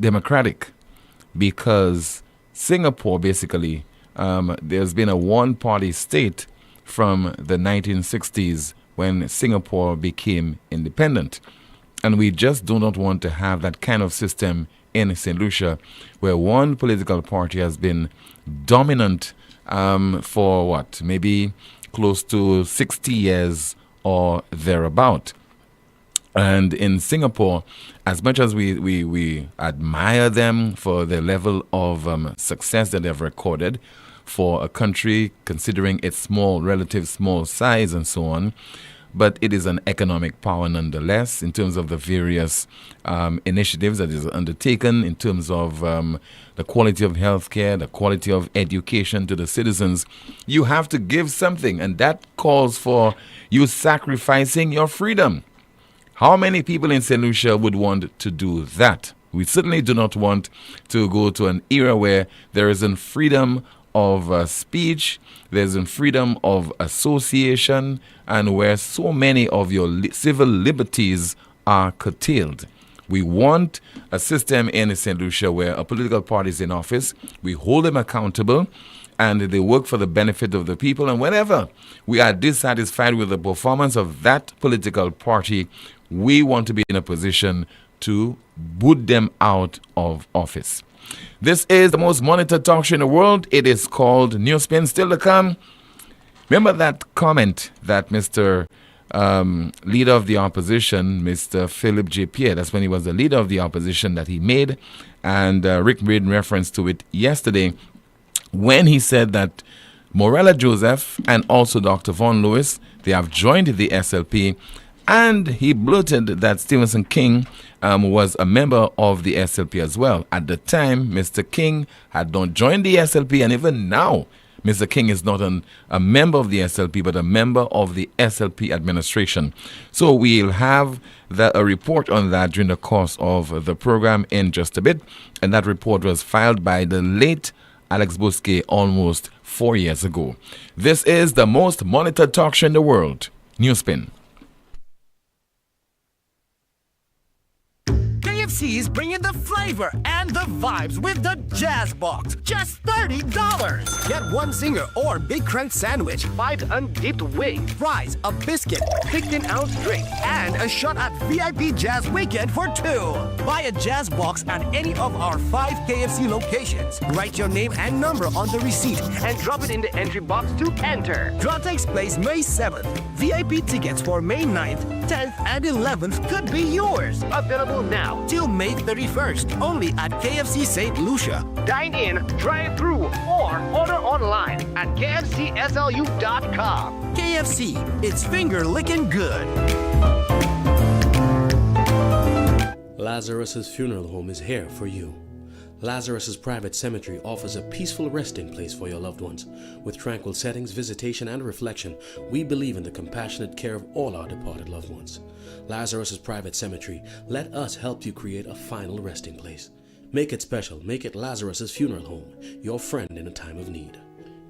democratic, because Singapore basically, there's been a one-party state from the 1960s when Singapore became independent. And we just do not want to have that kind of system in St. Lucia, where one political party has been dominant for maybe close to 60 years or thereabout. And in Singapore, as much as we admire them for the level of success that they've recorded for a country considering its relative small size and so on, but it is an economic power nonetheless in terms of the various initiatives that is undertaken, in terms of the quality of healthcare, the quality of education to the citizens. You have to give something, and that calls for you sacrificing your freedom. How many people in St. Lucia would want to do that? We certainly do not want to go to an era where there isn't freedom of speech, there isn't freedom of association, and where so many of your civil liberties are curtailed. We want a system in St. Lucia where a political party is in office, we hold them accountable, and they work for the benefit of the people. And whenever we are dissatisfied with the performance of that political party, we want to be in a position to boot them out of office. This is the most monitored talk show in the world. It is called Newspin. Still to come. Remember that comment that Mr. Leader of the Opposition, Mr. Philip J. Pierre, that's when he was the leader of the opposition, that he made. And Rick made reference to it yesterday when he said that Morella Joseph and also Dr. Von Lewis, they have joined the SLP. And he blurted that Stevenson King was a member of the SLP as well. At the time, Mr. King had not joined the SLP, and even now, Mr. King is not a member of the SLP, but a member of the SLP administration. So we'll have a report on that during the course of the program in just a bit. And that report was filed by the late Alex Bousquet almost 4 years ago. This is the most monitored talk show in the world, Newspin. KFC is bringing the flavor and the vibes with the Jazz Box. Just $30. Get one zinger or big crunch sandwich, 5 undipped wings, fries, a biscuit, 15-ounce drink, and a shot at VIP Jazz Weekend for 2. Buy a Jazz Box at any of our 5 KFC locations. Write your name and number on the receipt and drop it in the entry box to enter. Draw takes place May 7th. VIP tickets for May 9th, 10th, and 11th could be yours. Available now till May 31st, only at KFC St. Lucia. Dine in, drive-through, or order online at kfcslu.com. KFC, it's finger-licking good. Lazarus's Funeral Home is here for you. Lazarus's Private Cemetery offers a peaceful resting place for your loved ones. With tranquil settings, visitation, and reflection, we believe in the compassionate care of all our departed loved ones. Lazarus's Private Cemetery, let us help you create a final resting place. Make it special. Make it Lazarus's Funeral Home, your friend in a time of need.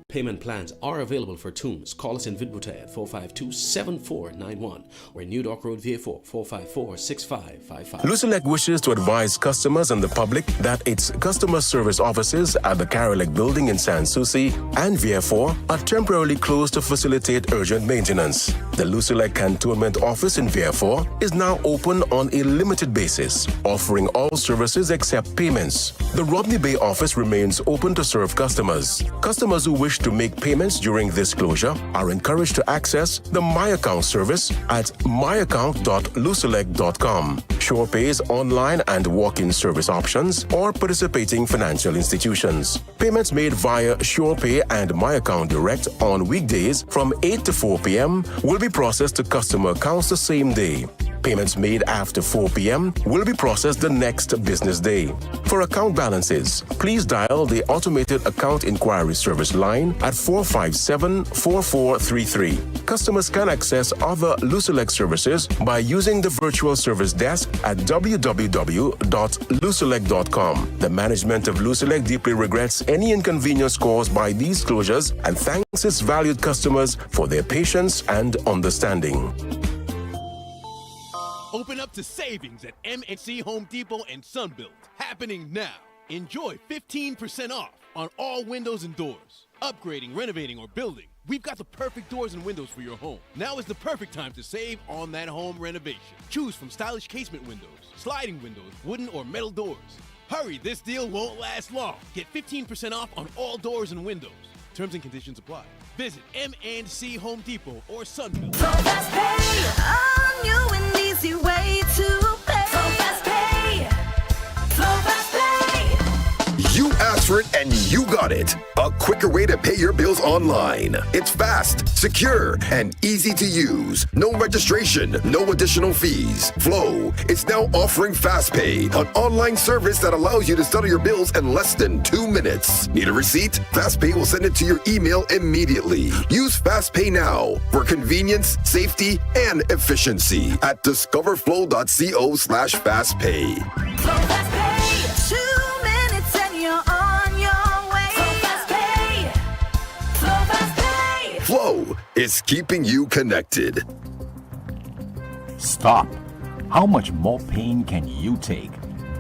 Payment plans are available for tombs. Call us in Vidbutai at 452-7491 or in New Dock Road, VA4, 454-6555. Lucelec wishes to advise customers and the public that its customer service offices at the Carolec building in Sans Souci and VA4 are temporarily closed to facilitate urgent maintenance. The Lucelec Cantonment office in VA4 is now open on a limited basis, offering all services except payments. The Rodney Bay office remains open to serve customers. Customers who wish to make payments during this closure are encouraged to access the My Account service at myaccount.lucelec.com. SurePay's online and walk-in service options or participating financial institutions. Payments made via SurePay and My Account Direct on weekdays from 8 to 4 p.m. will be processed to customer accounts the same day. Payments made after 4 p.m. will be processed the next business day. For account balances, please dial the automated account inquiry service line at 457-4433. Customers can access other Lucelec services by using the virtual service desk at www.lucelec.com. The management of Lucelec deeply regrets any inconvenience caused by these closures and thanks its valued customers for their patience and understanding. Open up to savings at MNC Home Depot and Sunbelt. Happening now. Enjoy 15% off on all windows and doors. Upgrading, renovating, or building, we've got the perfect doors and windows for your home. Now is the perfect time to save on that home renovation. Choose from stylish casement windows, sliding windows, wooden or metal doors. Hurry, this deal won't last long. Get 15% off on all doors and windows. Terms and conditions apply. Visit MNC Home Depot or Sunbelt. New and easy way to pay. Flow Fast Pay. Flow Fast Pay. You asked for it and you got it. A quicker way to pay your bills online. It's fast, secure, and easy to use. No registration, no additional fees. Flow is now offering FastPay, an online service that allows you to settle your bills in less than 2 minutes. Need a receipt? FastPay will send it to your email immediately. Use FastPay now for convenience, safety, and efficiency at discoverflow.co/fastpay. Flow Fast Pay. 2 minutes and you're on your way. Flow Fast Pay. Flow Fast Pay. Flow is keeping you connected. Stop. How much more pain can you take?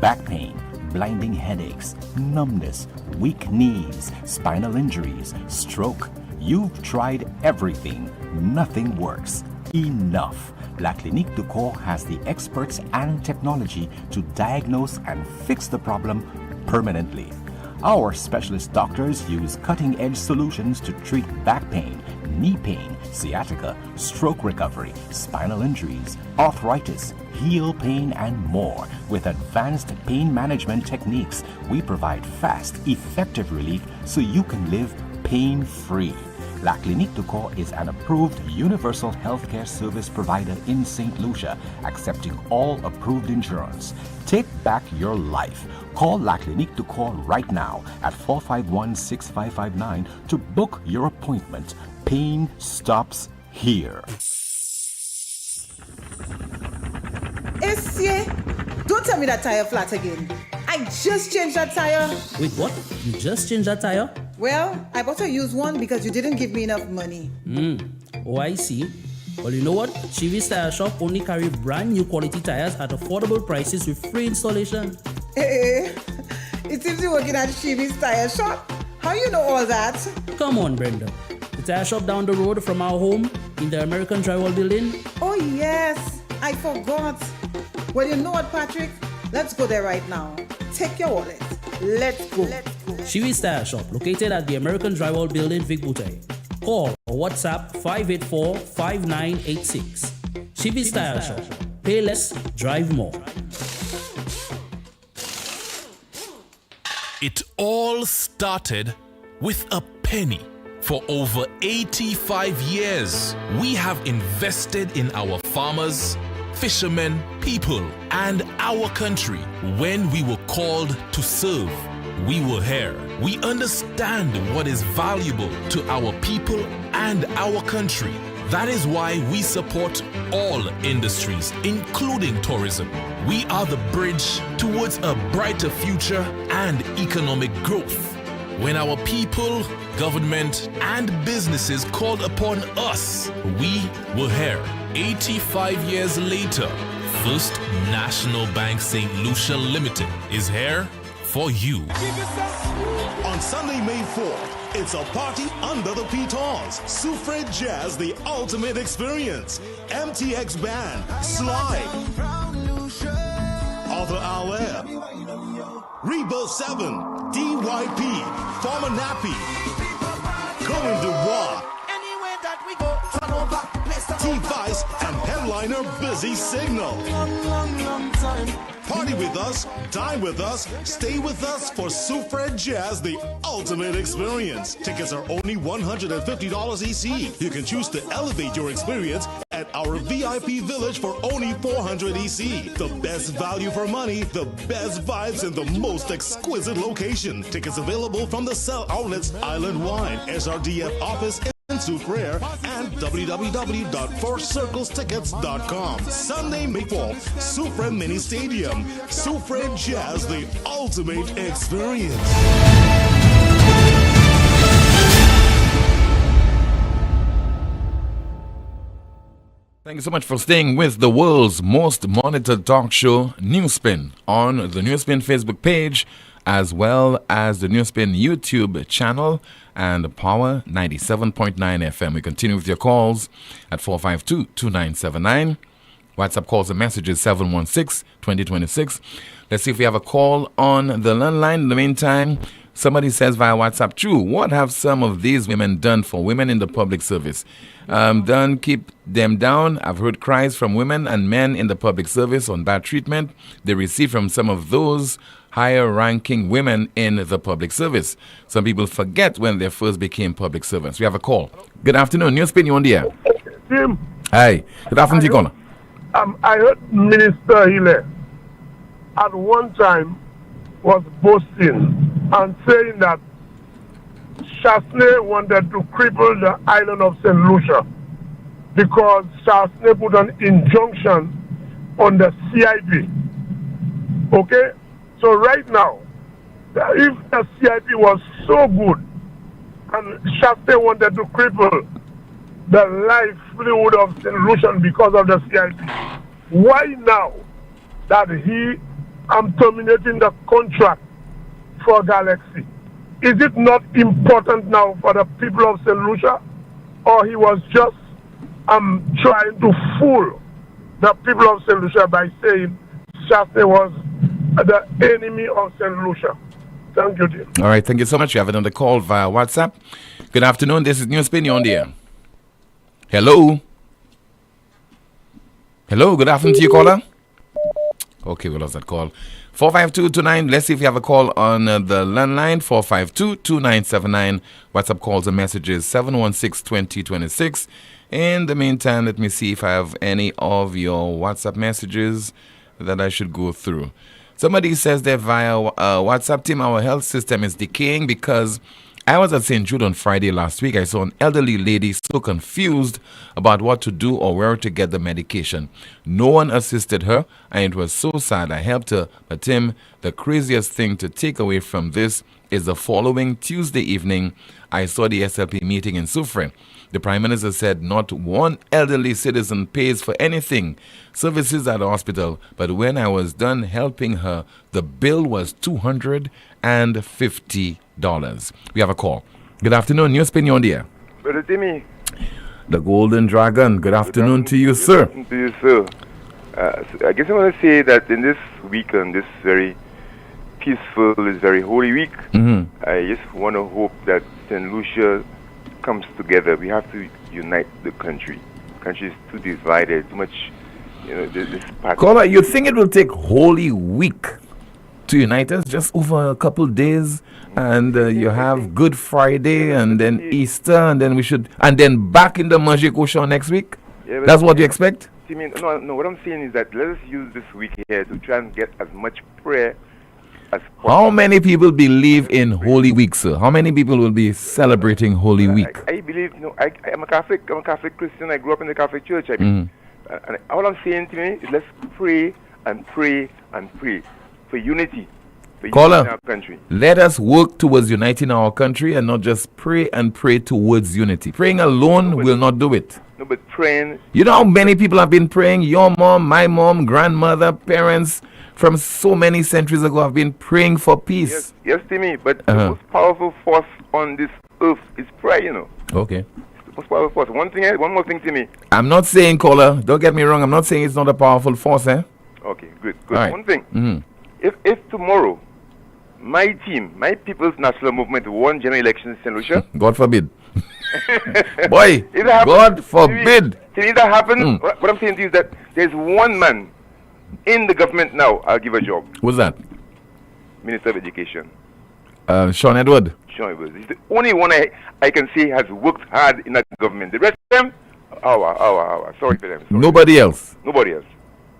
Back pain, blinding headaches, numbness, weak knees, spinal injuries, stroke. You've tried everything. Nothing works. Enough. La Clinique du Corps has the experts and technology to diagnose and fix the problem permanently. Our specialist doctors use cutting-edge solutions to treat back pain, knee pain, sciatica, stroke recovery, spinal injuries, arthritis, heel pain, and more. With advanced pain management techniques, we provide fast, effective relief so you can live pain-free. La Clinique du Corps is an approved universal healthcare service provider in St. Lucia, accepting all approved insurance. Take back your life. Call La Clinique du Corps right now at 451-6559 to book your appointment. Pain stops here. Essie, don't tell me that tire flat again. I just changed that tire. Wait, what? You just changed that tire? Well, I bought a used one because you didn't give me enough money. Oh, I see. Well, you know what? Chivi's Tire Shop only carry brand new quality tires at affordable prices with free installation. Hey, it seems you're working at Chivi's Tire Shop. How you know all that? Come on, Brenda. The tire shop down the road from our home in the American Drywall building. Oh, yes. I forgot. Well, you know what, Patrick? Let's go there right now. Take your wallet. Let's go. Chivi's Tire Shop, located at the American Drywall building, Vic Butai. Call or WhatsApp 584-5986. Chivi's Tire Shop. Pay less, drive more. It all started with a penny. For over 85 years, we have invested in our farmers, fishermen, people, and our country. When we were called to serve, we were here. We understand what is valuable to our people and our country. That is why we support all industries, including tourism. We are the bridge towards a brighter future and economic growth. When our people, government, and businesses called upon us, we were here. 85 years later, First National Bank St. Lucia Limited is here for you. On Sunday, May 4th, it's a party under the pitons. Soufre Jazz, the ultimate experience. MTX Band, Sly, Arthur Alep, Rebel 7, DYP, Former Nappy, Cohen Dubois, T-Vice, and headliner Busy Signal. Party with us, dine with us, stay with us for Soufre Jazz, the ultimate experience. Tickets are only $150 EC. You can choose to elevate your experience at our VIP village for only $400 EC. The best value for money, the best vibes in the most exquisite location. Tickets available from the Cell Outlets Island Wine, SRDF office in Soufre, and www.fourcirclestickets.com. Sunday, May 4th, Soufre Mini Stadium. Soufre Jazz, the ultimate experience. Thank you so much for staying with the world's most monitored talk show, Newspin, on the Newspin Facebook page, as well as the Newspin YouTube channel and Power 97.9 FM. We continue with your calls at 452-2979. WhatsApp calls and messages 716-2026. Let's see if we have a call on the landline. In the meantime, somebody says via WhatsApp, true, what have some of these women done for women in the public service? Done keep them down. I've heard cries from women and men in the public service on bad treatment they receive from some of those higher ranking women in the public service. Some people forget when they first became public servants. We have a call. Good afternoon. Newspin, you on the air? Tim. Hi. Good afternoon to you, caller. I heard Minister Hille at one time was boasting and saying that Chasney wanted to cripple the island of St. Lucia because Chasney put an injunction on the CIP. Okay? So right now, if the CIP was so good and Chasney wanted to cripple the livelihood of St. Lucian because of the CIP, why now that he am terminating the contract for Galaxy? Is it not important now for the people of St. Lucia? Or he was just trying to fool the people of St. Lucia by saying Chasney was the enemy of St. Lucia? Thank you, dear. All right, thank you so much. You have it on the call via WhatsApp. Good afternoon. This is Newspin. You're on the air. Hello. Hello. Good afternoon to you, caller. Okay, we lost that call. 45229. Let's see if you have a call on the landline. 452-2979. WhatsApp calls and messages 716-2026. In the meantime, let me see if I have any of your WhatsApp messages that I should go through. Somebody says that via WhatsApp, team, our health system is decaying because I was at St. Jude on Friday last week. I saw an elderly lady so confused about what to do or where to get the medication. No one assisted her, and it was so sad. I helped her. But Tim, the craziest thing to take away from this is the following Tuesday evening, I saw the SLP meeting in Soufre. The Prime Minister said not one elderly citizen pays for anything, services at the hospital. But when I was done helping her, the bill was $250. We have a call. Good afternoon. Newspin, you're on the air. Brother Timmy. The Golden Dragon. Good afternoon to you, sir. To you, sir. So I guess I want to say that in this weekend, this very peaceful, this very holy week, I just want to hope that St. Lucia comes together. We have to unite the country. The country is too divided, too much, this part. Caller, you think it will take Holy Week to unite us, just over a couple days, and you have Good Friday and then Easter, and then and then back in the Magic Ocean next week? Yeah, that's what you expect? Timmy, no. What I'm saying is that let us use this week here to try and get as much prayer as possible. How many people believe in Holy Week, sir? How many people will be celebrating Holy Week? I believe, I'm a Catholic. I'm a Catholic Christian. I grew up in the Catholic Church. And all I'm saying, Timmy, is let's pray and pray and pray for unity. Caller, in our country. let us work towards uniting our country and not just pray and pray towards unity. Praying alone will not do it. No, but praying. You know how many people have been praying? Your mom, my mom, grandmother, parents from so many centuries ago have been praying for peace. Yes, Timmy, but the most powerful force on this earth is prayer, you know. Okay. The most powerful force. One more thing, Timmy. I'm not saying, caller, don't get me wrong, I'm not saying it's not a powerful force, eh? Okay, good. All right. One thing. If tomorrow my team, my People's National Movement, won general elections in St. Lucia. God forbid. Boy, God forbid. If that happens, what I'm saying to you is that there's one man in the government now I'll give a job. Who's that? Minister of Education. Sean Edward. Sean Edward. He's the only one I can say has worked hard in that government. The rest of them, sorry for them. Nobody else. Nobody else.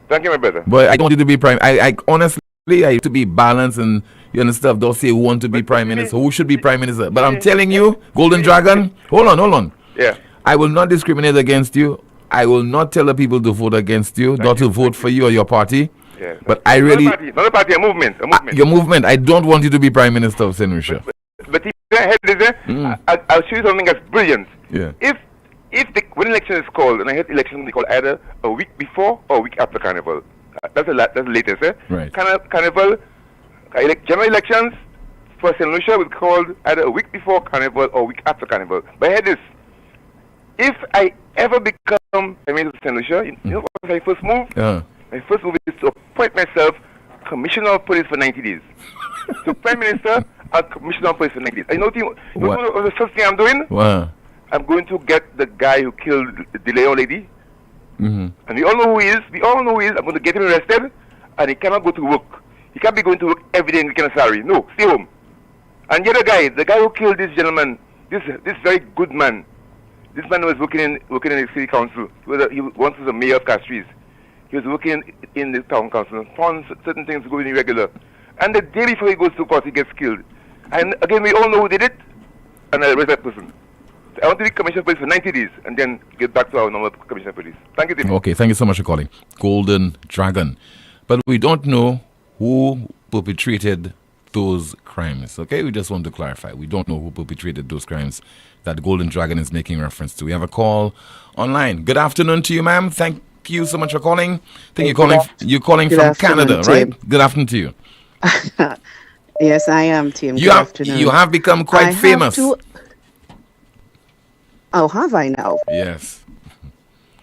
Thank you, my brother. But I don't want you to be prime. I honestly, I used to be balanced and you understand. Don't say who want to be prime minister. Who should be prime minister? But I'm telling you, Golden Dragon. Hold on. Yeah. I will not discriminate against you. I will not tell the people to vote against you, not to vote for you or your party. Yeah. But I really, not a party, a movement. Your movement. I don't want you to be prime minister of St. Lucia. But if I had this, I'll show you something that's brilliant. Yeah. When election is called, and I had election called either a week before or a week after Carnival. That's the latest, eh? Right. Carnival, general elections for St. Lucia will be called either a week before Carnival or a week after Carnival. But I had this. If I ever become Prime Minister of St. Lucia, you know what my first move? My first move is to appoint myself Commissioner of Police for 90 days. So Prime Minister and Commissioner of Police for 90 days. You know what the first thing I'm doing? Wow. I'm going to get the guy who killed the Leon lady. And we all know who he is. I'm going to get him arrested, and he cannot go to work. He can't be going to work every day and getting a salary. No, stay home. And the other guy, the guy who killed this gentleman, this very good man. This man was working in the city council. He once was a mayor of Castries. He was working in the town council and found certain things going irregular. And the day before he goes to court, he gets killed. And again, we all know who did it, and I arrest that person. I want to be Commissioner of Police for 90 days and then get back to our normal Commissioner of Police. Thank you, Tim. Okay, thank you so much for calling. Golden Dragon. But we don't know who perpetrated those crimes. Okay, we just want to clarify. We don't know who perpetrated those crimes that Golden Dragon is making reference to. We have a call online. Good afternoon to you, ma'am. Thank you so much for calling. I think you're calling from Canada, right? Tim. Good afternoon to you. Yes, I am, Tim. You have become quite famous. Oh, have I now? Yes.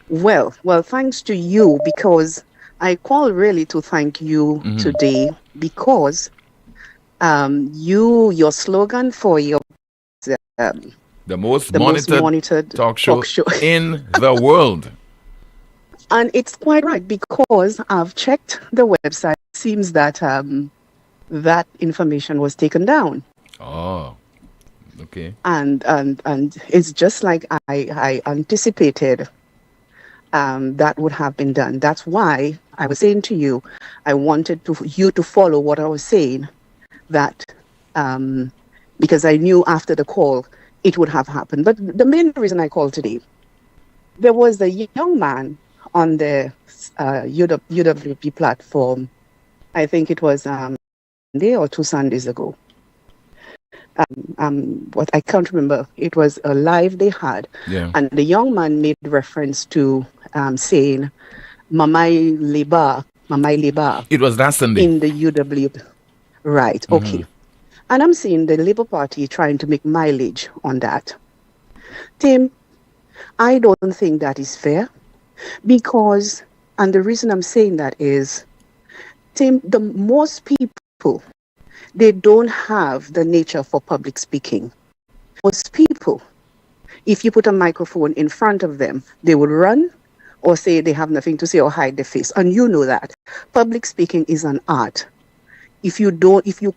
Well, thanks to you, because I call really to thank you today, because your slogan for your the most monitored talk show in the world. And it's quite right, because I've checked the website. It seems that that information was taken down. Oh. Okay. And it's just like I anticipated that would have been done. That's why I was saying to you, I wanted you to follow what I was saying, that because I knew after the call it would have happened. But the main reason I called today, there was a young man on the UWP platform. I think it was Sunday or 2 Sundays ago. What I can't remember. It was a live they had, and the young man made reference to saying "Mamai Liba." It was that Sunday in the UW, right? Okay, and I'm seeing the Labour Party trying to make mileage on that. Tim, I don't think that is fair, because, and the reason I'm saying that is, Tim, the most people, they don't have the nature for public speaking. Most people, if you put a microphone in front of them, they will run or say they have nothing to say or hide their face. And you know that. Public speaking is an art. If you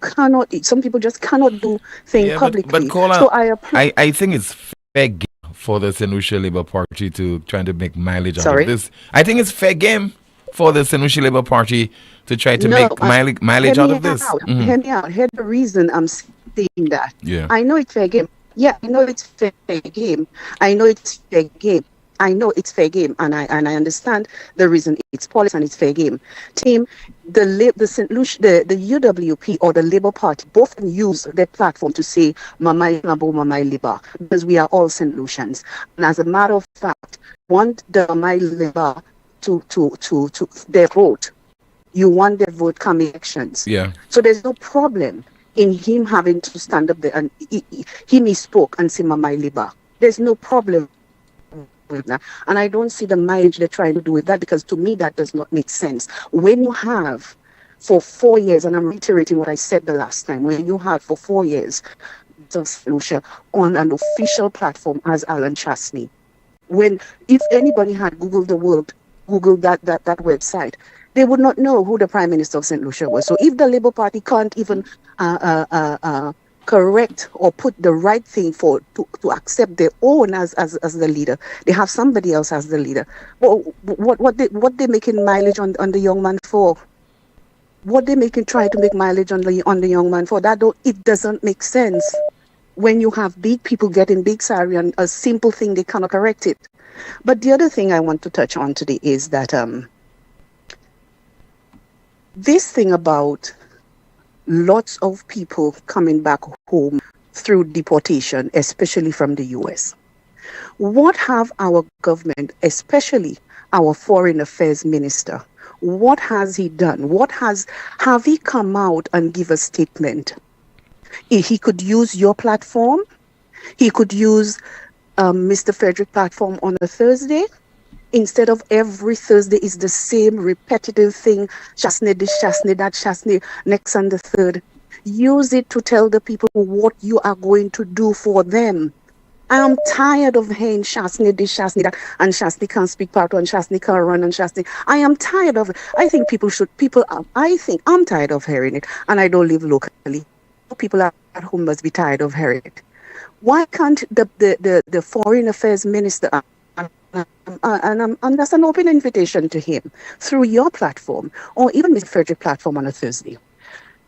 cannot, some people just cannot do things publicly. But caller, so I think it's fair game for the St. Lucia Labour Party to try to make mileage out Sorry? of this. I think it's fair game for the St. Lucia Labour Party to try to make mileage out of this. Hear me out. Hear the reason I'm saying that. Yeah. I know it's fair game. Yeah, I know it's fair game. I know it's fair game. I know it's fair game, and I understand the reason it's policy and it's fair game. Team, the St. Lucia, the UWP or the Labour Party both can use their platform to say Mamai Nabo Mamai Labour, because we are all St. Lucians. And as a matter of fact, want the Mamai Labour to their vote. You want their vote come elections. Yeah. So there's no problem in him having to stand up there and he spoke and say Mamai Labour. There's no problem with that. And I don't see the mileage they're trying to do with that, because to me that does not make sense. When you have for 4 years, and I'm reiterating what I said the last time, when you have for 4 years Lucia on an official platform as Alan Chastney, when if anybody had Googled that website, they would not know who the Prime Minister of St. Lucia was. So if the Labour Party can't even correct or put the right thing to accept their own as the leader, they have somebody else as the leader. Well, what they making mileage on the young man for? What they try to make mileage on the young man for? It doesn't make sense. When you have big people getting big salary and a simple thing, they cannot correct it. But the other thing I want to touch on today is that this thing about lots of people coming back home through deportation, especially from the US. What have our government, especially our Foreign Affairs Minister, what has he done? Have he come out and give a statement? He could use your platform. He could use Mr. Frederick platform on a Thursday. Instead of every Thursday is the same repetitive thing, Chastney this, Chastney that, Chastney next and the third. Use it to tell the people what you are going to do for them. I am tired of hearing Chastney this, Chastney that, and Chastney can't speak part one, Chastney can't run, and Chastney. I am tired of it. I think I'm tired of hearing it, and I don't live locally. People at home must be tired of hearing it. Why can't the Foreign Affairs Minister, and that's an open invitation to him, through your platform, or even Mr. Frederick platform on a Thursday,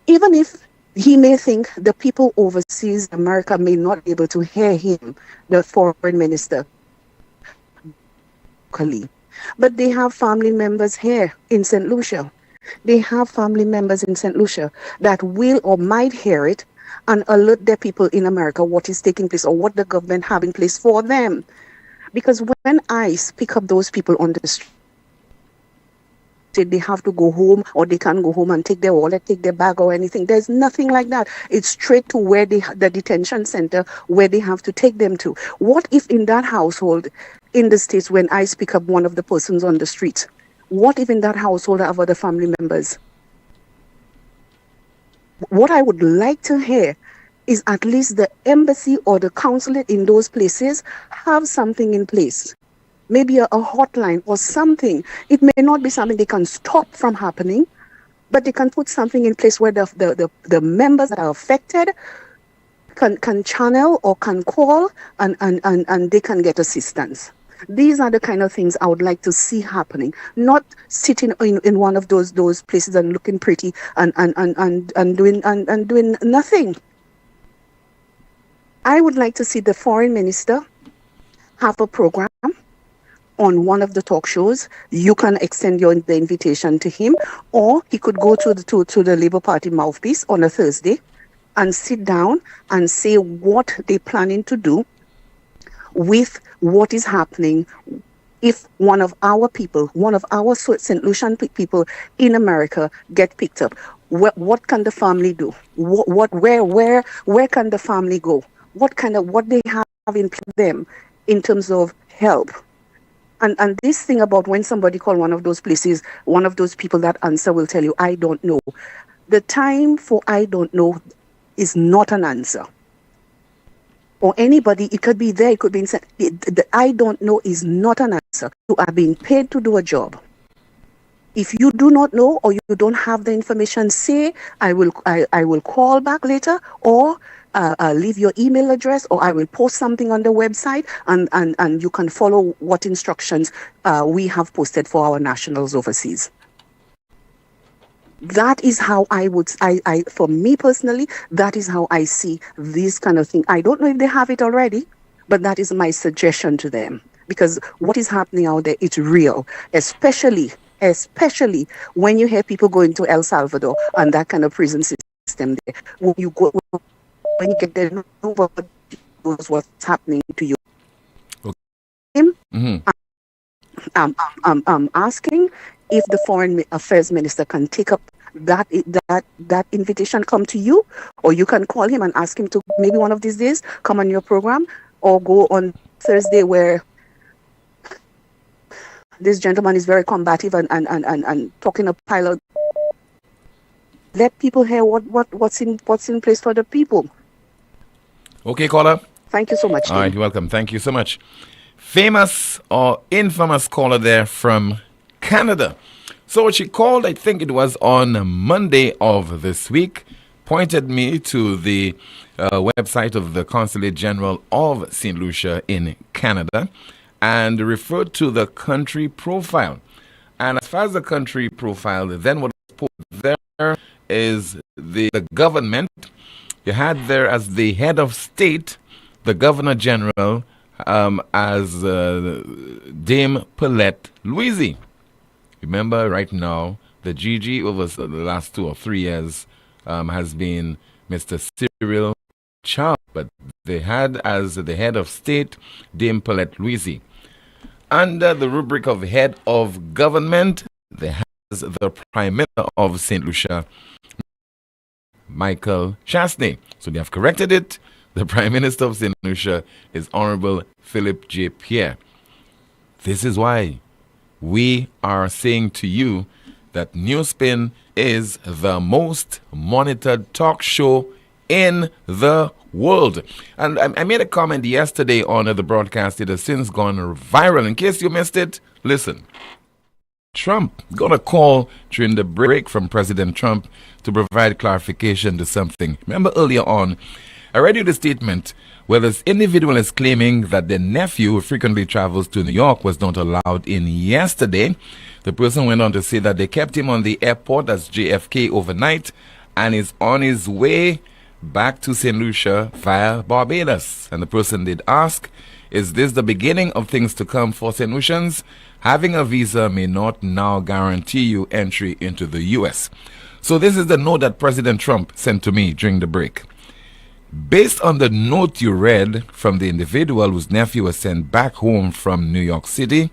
even if he may think the people overseas, America, may not be able to hear him, the foreign minister, but they have family members here in St. Lucia. They have family members in St. Lucia that will or might hear it and alert their people in America what is taking place or what the government have in place for them. Because when ICE pick up those people on the street, they have to go home or they can't go home and take their wallet, take their bag or anything. There's nothing like that. It's straight to where the detention center where they have to take them to. What if in that household in the States, when ICE pick up one of the persons on the street, what if in that household have other family members? What I would like to hear is at least the embassy or the consulate in those places have something in place. Maybe a hotline or something. It may not be something they can stop from happening, but they can put something in place where the members that are affected can channel or can call and they can get assistance. These are the kind of things I would like to see happening, not sitting in one of those places and looking pretty and doing nothing. I would like to see the foreign minister have a program on one of the talk shows. You can extend the invitation to him, or he could go to the Labour Party mouthpiece on a Thursday and sit down and say what they're planning to do with what is happening if one of our people, one of our St. Lucian people in America get picked up. What can the family do? Where can the family go? What they have in them in terms of help? And this thing about when somebody call one of those places, one of those people that answer will tell you, I don't know. The time for I don't know is not an answer. Or anybody, it could be there, it could be inside. The I don't know is not an answer. You are being paid to do a job. If you do not know or you don't have the information, say, I will call back later, or leave your email address, or I will post something on the website, and you can follow what instructions we have posted for our nationals overseas. That is how for me personally, that is how I see this kind of thing. I don't know if they have it already, but that is my suggestion to them, because what is happening out there, it's real, especially when you hear people going to El Salvador and that kind of prison system there. When you get there, nobody knows what's happening to you. Okay. I'm asking if the Foreign Affairs Minister can take up that invitation, come to you, or you can call him and ask him to maybe one of these days come on your program, or go on Thursday where this gentleman is very combative and talking a pile of. Let people hear what's in place for the people. Okay, caller. Thank you so much. All right, you're welcome. Thank you so much. Famous or infamous caller there from Canada. So she called, I think it was on Monday of this week, pointed me to the website of the Consulate General of St. Lucia in Canada and referred to the country profile. And as far as the country profile, then what is put there is the government. You had there as the head of state, the Governor General, as Dame Paulette Louise. Remember, right now, the GG over the last 2 or 3 years has been Mr. Cyril Charles, but they had as the head of state Dame Paulette Louise. Under the rubric of head of government, they has the Prime Minister of St. Lucia, Michael Chasney. So they have corrected it. The Prime Minister of St. Lucia is Honorable Philip J. Pierre. This is why we are saying to you that Newspin is the most monitored talk show in the world. And I made a comment yesterday on the broadcast. It has since gone viral. In case you missed it, listen. Trump got a call during the break from President Trump to provide clarification to something. Remember earlier on, I read you the statement where this individual is claiming that their nephew, who frequently travels to New York, was not allowed in yesterday. The person went on to say that they kept him on the airport, that's JFK, overnight, and is on his way back to St. Lucia via Barbados. And the person did ask, is this the beginning of things to come for St. Lucians? Having a visa may not now guarantee you entry into the U.S. So this is the note that President Trump sent to me during the break. Based on the note you read from the individual whose nephew was sent back home from New York City,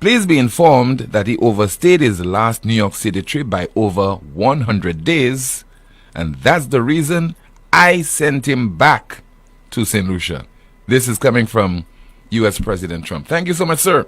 please be informed that he overstayed his last New York City trip by over 100 days, and that's the reason I sent him back to St. Lucia. This is coming from U.S. President Trump. Thank you so much, sir.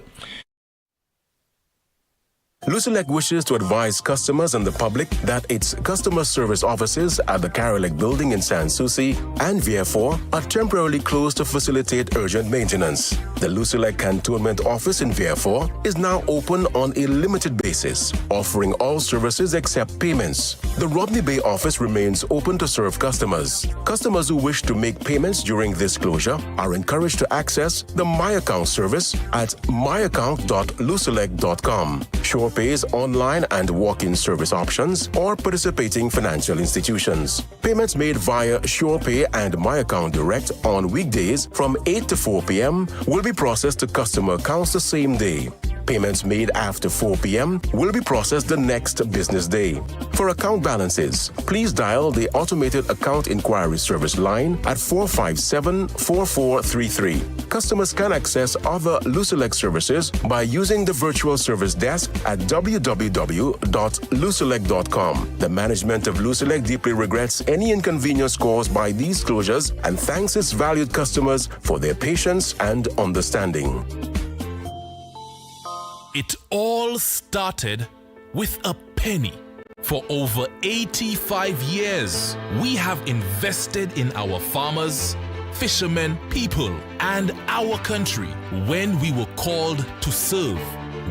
Lucelec wishes to advise customers and the public that its customer service offices at the Carolec building in Sans Souci and Vieux-Fort are temporarily closed to facilitate urgent maintenance. The Lucelec Cantonment office in Vieux-Fort is now open on a limited basis, offering all services except payments. The Rodney Bay office remains open to serve customers. Customers who wish to make payments during this closure are encouraged to access the My Account service at myaccount.lucelec.com. Sure pays online and walk-in service options or participating financial institutions. Payments made via SurePay and My Account Direct on weekdays from 8 to 4 p.m. will be processed to customer accounts the same day. Payments made after 4 p.m. will be processed the next business day. For account balances, please dial the automated account inquiry service line at 457-4433. Customers can access other Lucelec services by using the virtual service desk at www.lucelec.com. The management of Lucelec deeply regrets any inconvenience caused by these closures and thanks its valued customers for their patience and understanding. It all started with a penny. For over 85 years, we have invested in our farmers, fishermen, people, and our country. When we were called to serve,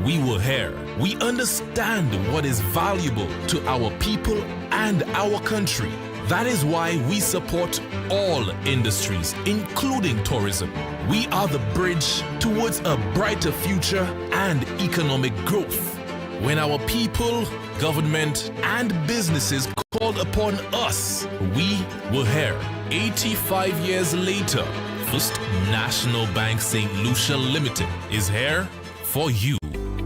we were here. We understand what is valuable to our people and our country. That is why we support all industries, including tourism. We are the bridge towards a brighter future and economic growth. When our people, government, and businesses called upon us, we were here. 85 years later, First National Bank St. Lucia Limited is here for you.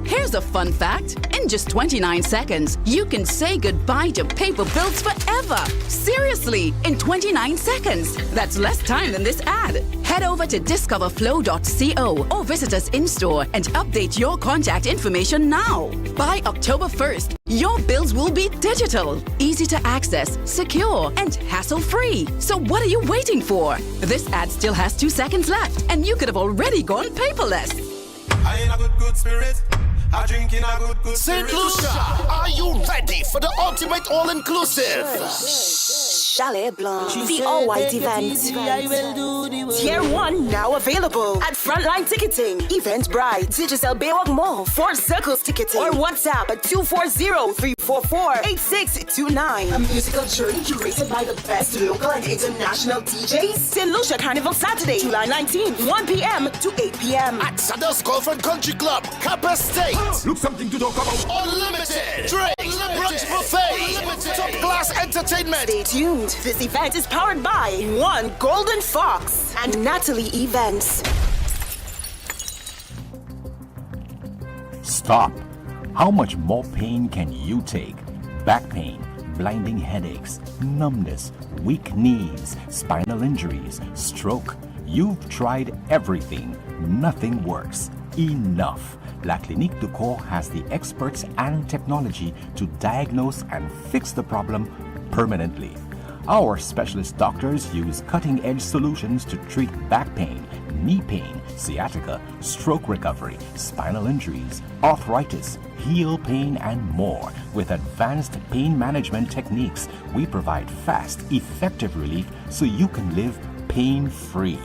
Here's a fun fact. In just 29 seconds, you can say goodbye to paper bills forever. Seriously, in 29 seconds. That's less time than this ad. Head over to discoverflow.co or visit us in-store and update your contact information now. By October 1st, your bills will be digital, easy to access, secure, and hassle-free. So what are you waiting for? This ad still has 2 seconds left, and you could have already gone paperless. I in a good spirit. I drink in a good St. Lucia, are you ready for the ultimate all-inclusive? Chalet Blanc, the all-white event. Tier 1 now available at Frontline Ticketing, Eventbrite, Digicel Baywalk Mall, 4 Circles Ticketing, or WhatsApp at 240-344-8629. A musical journey curated by the best local and international DJs. St. Lucia Carnival Saturday, July 19th, 1 p.m. to 8 p.m. At Sanders Golf Country Club, Kappa State. Look something to talk about. Unlimited drinks, brunch buffet, top-class entertainment. Stay tuned. This event is powered by One Golden Fox and Natalie Events. Stop. How much more pain can you take? Back pain, blinding headaches, numbness, weak knees, spinal injuries, stroke. You've tried everything. Nothing works. Enough. La Clinique du Corps has the experts and technology to diagnose and fix the problem permanently. Our specialist doctors use cutting-edge solutions to treat back pain, knee pain, sciatica, stroke recovery, spinal injuries, arthritis, heel pain, and more. With advanced pain management techniques, we provide fast, effective relief so you can live pain-free.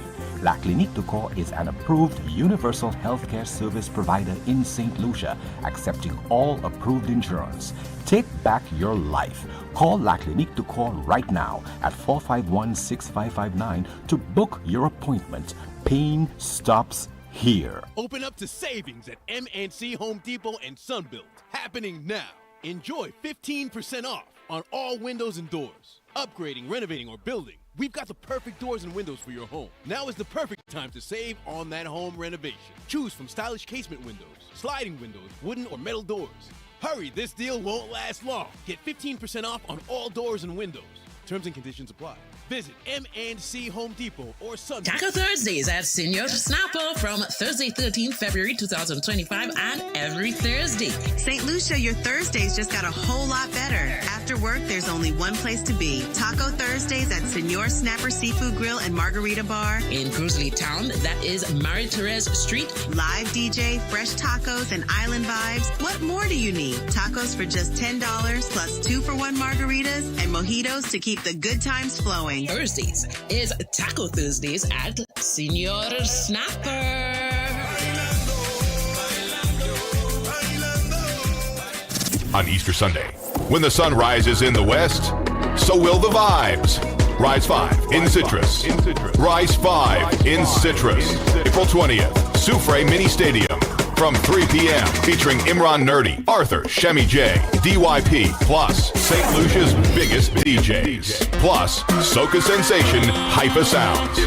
La Clinique du Corps is an approved universal healthcare service provider in St. Lucia, accepting all approved insurance. Take back your life. Call La Clinique du Corps right now at 451-6559 to book your appointment. Pain stops here. Open up to savings at MNC Home Depot and Sunbelt. Happening now. Enjoy 15% off on all windows and doors. Upgrading, renovating, or building, we've got the perfect doors and windows for your home. Now is the perfect time to save on that home renovation. Choose from stylish casement windows, sliding windows, wooden or metal doors. Hurry, this deal won't last long. Get 15% off on all doors and windows. Terms and conditions apply. Visit MNC Home Depot or Sunday. Taco Thursdays at Senior Snapper from Thursday, 13th February 2025 and every Thursday. St. Lucia, your Thursdays just got a whole lot better. After work, there's only one place to be. Taco Thursdays at Senor Snapper Seafood Grill and Margarita Bar. In Cruisley Town, that is Marie-Therese Street. Live DJ, fresh tacos, and island vibes. What more do you need? Tacos for just $10 plus 2-for-1 margaritas and mojitos to keep the good times flowing. Thursdays is Taco Thursdays at Senor Snapper. On Easter Sunday, when the sun rises in the west, so will the vibes. Rise 5 in Citrus. Rise 5 in Citrus. April 20th, Soufre Mini Stadium. From 3 p.m. featuring Imran Nerdy, Arthur, Shemi J, DYP, plus St. Lucia's biggest DJs. Plus, Soca Sensation, Hyper Sounds.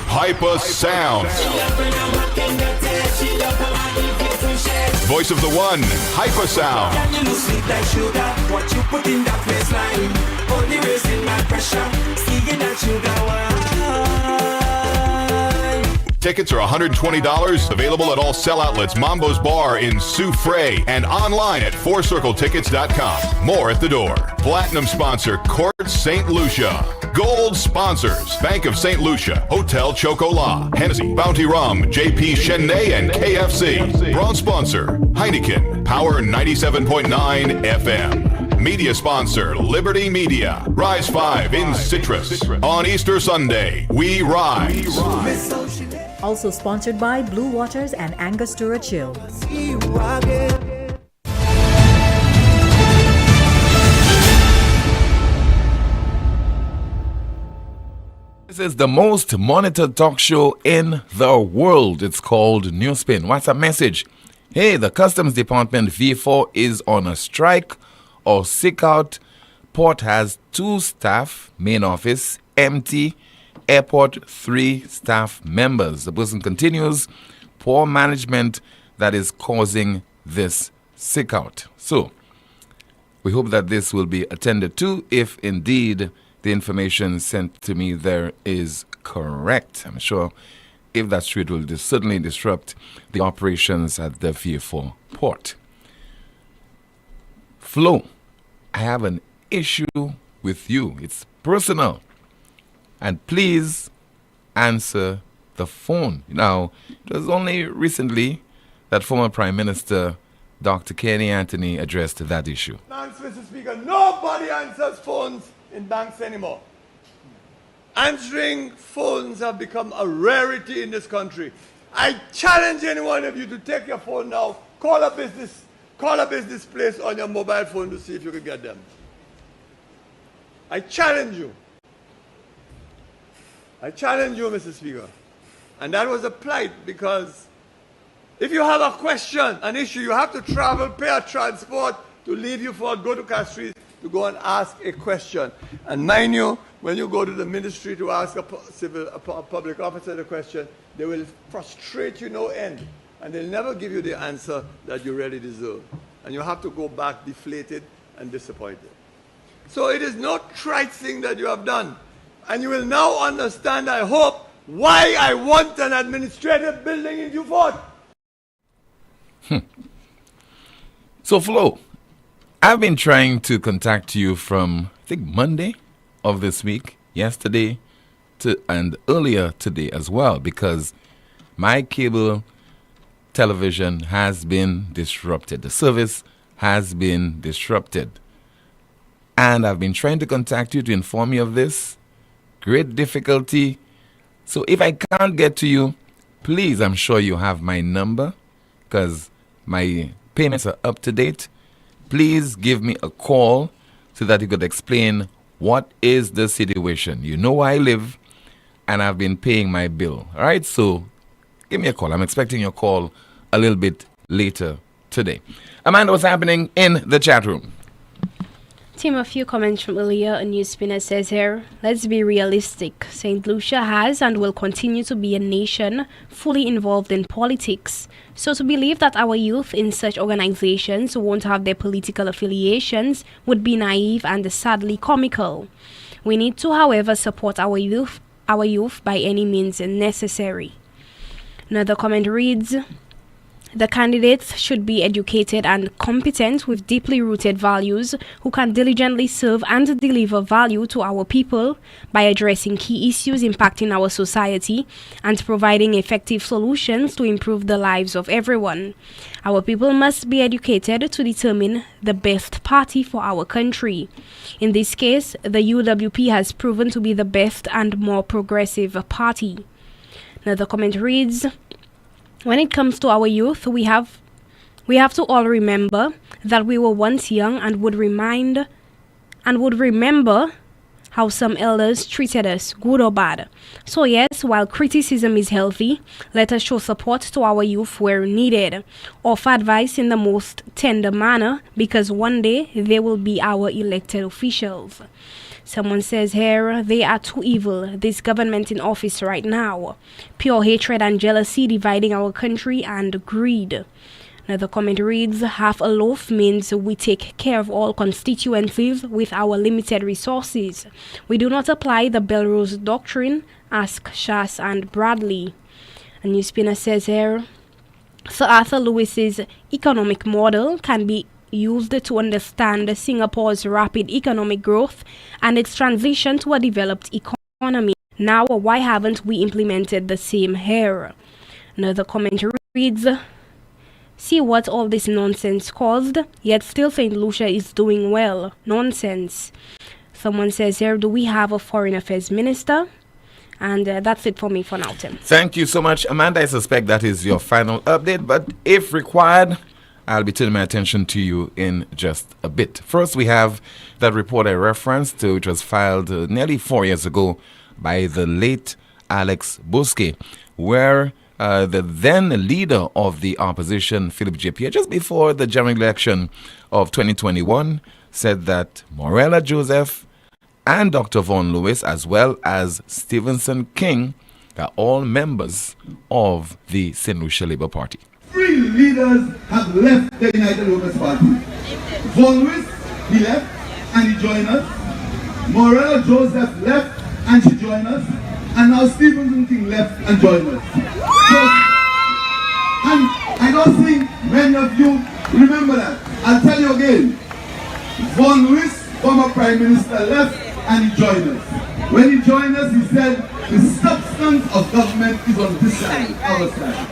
Hyper Sounds. Voice of the one, Hyper Sound. Tickets are $120, available at all sell outlets, Mambo's Bar in Soufre, and online at fourcircletickets.com. More at the door. Platinum sponsor, Court St. Lucia. Gold sponsors, Bank of St. Lucia, Hotel Chocolat, Hennessy, Bounty Rum, JP Chenet, and KFC. Bronze sponsor, Heineken, Power 97.9 FM. Media sponsor, Liberty Media. Rise 5 in Citrus. On Easter Sunday, we rise. Also sponsored by Blue Waters and Angostura Chill. This is the most monitored talk show in the world. It's called Newspin. What's a message? Hey, the Customs Department V4 is on a strike or sick out. Port has 2 staff, main office empty. Airport 3 staff members. The person continues, poor management that is causing this sick out. So, we hope that this will be attended to if indeed the information sent to me there is correct. I'm sure if that's true, it will certainly disrupt the operations at the V4 port. Flo, I have an issue with you. It's personal. And please answer the phone. Now, it was only recently that former Prime Minister Dr. Kenny Anthony addressed that issue. Thanks, Mr. Speaker. Nobody answers phones in banks anymore. Answering phones have become a rarity in this country. I challenge any one of you to take your phone now, call a business place on your mobile phone to see if you can get them. I challenge you. I challenge you, Mr. Speaker. And that was a plight because if you have a question, an issue, you have to travel, pay a transport to leave you for go to Castries to go and ask a question. And mind you, when you go to the ministry to ask a public officer the question, they will frustrate you no end. And they'll never give you the answer that you really deserve. And you have to go back deflated and disappointed. So it is no trite thing that you have done. And you will now understand, I hope, why I want an administrative building in Beaufort. So, Flo, I've been trying to contact you from, I think, Monday of this week, yesterday, and earlier today as well, because my cable television has been disrupted. The service has been disrupted. And I've been trying to contact you to inform you of this. Great difficulty. So if I can't get to you, please, I'm sure you have my number because my payments are up to date. Please give me a call so that you could explain what is the situation. You know where I live and I've been paying my bill. All right, so give me a call. I'm expecting your call a little bit later today. Amanda, what's happening in the chat room? Tim, a few comments from earlier. A NewsSpin says here, let's be realistic. St. Lucia has and will continue to be a nation fully involved in politics. So to believe that our youth in such organizations won't have their political affiliations would be naive and sadly comical. We need to, however, support our youth by any means necessary. Another comment reads, the candidates should be educated and competent with deeply rooted values who can diligently serve and deliver value to our people by addressing key issues impacting our society and providing effective solutions to improve the lives of everyone. Our people must be educated to determine the best party for our country. In this case, the UWP has proven to be the best and more progressive party. Another comment reads, when it comes to our youth, we have to all remember that we were once young and would remember how some elders treated us, good or bad. So yes, while criticism is healthy, let us show support to our youth where needed. Offer advice in the most tender manner, because one day they will be our elected officials. Someone says here, they are too evil, this government in office right now. Pure hatred and jealousy dividing our country and greed. Another comment reads, half a loaf means we take care of all constituencies with our limited resources. We do not apply the Belrose doctrine, ask Shas and Bradley. A Newspin says here, Sir Arthur Lewis's economic model can be used to understand Singapore's rapid economic growth and its transition to a developed economy. Now, why haven't we implemented the same here? Another comment reads, see what all this nonsense caused, yet still St. Lucia is doing well. Nonsense. Someone says here, do we have a foreign affairs minister? And that's it for me for now, Tim. Thank you so much, Amanda. I suspect that is your final update, but if required, I'll be turning my attention to you in just a bit. First, we have that report I referenced to, which was filed nearly 4 years ago by the late Alex Busque, where the then leader of the opposition, Philip J. Pierre, just before the general election of 2021, said that Morella Joseph and Dr. Vaughan Lewis, as well as Stevenson King, are all members of the St. Lucia Labour Party. 3 leaders have left the United Workers' Party. Vaughan Lewis, he left and he joined us. Morella Joseph left and she joined us. And now Stevenson King left and joined us. So, and I don't think many of you remember that. I'll tell you again. Vaughan Lewis, former Prime Minister, left and he joined us. When he joined us, he said, the substance of government is on this side, our side.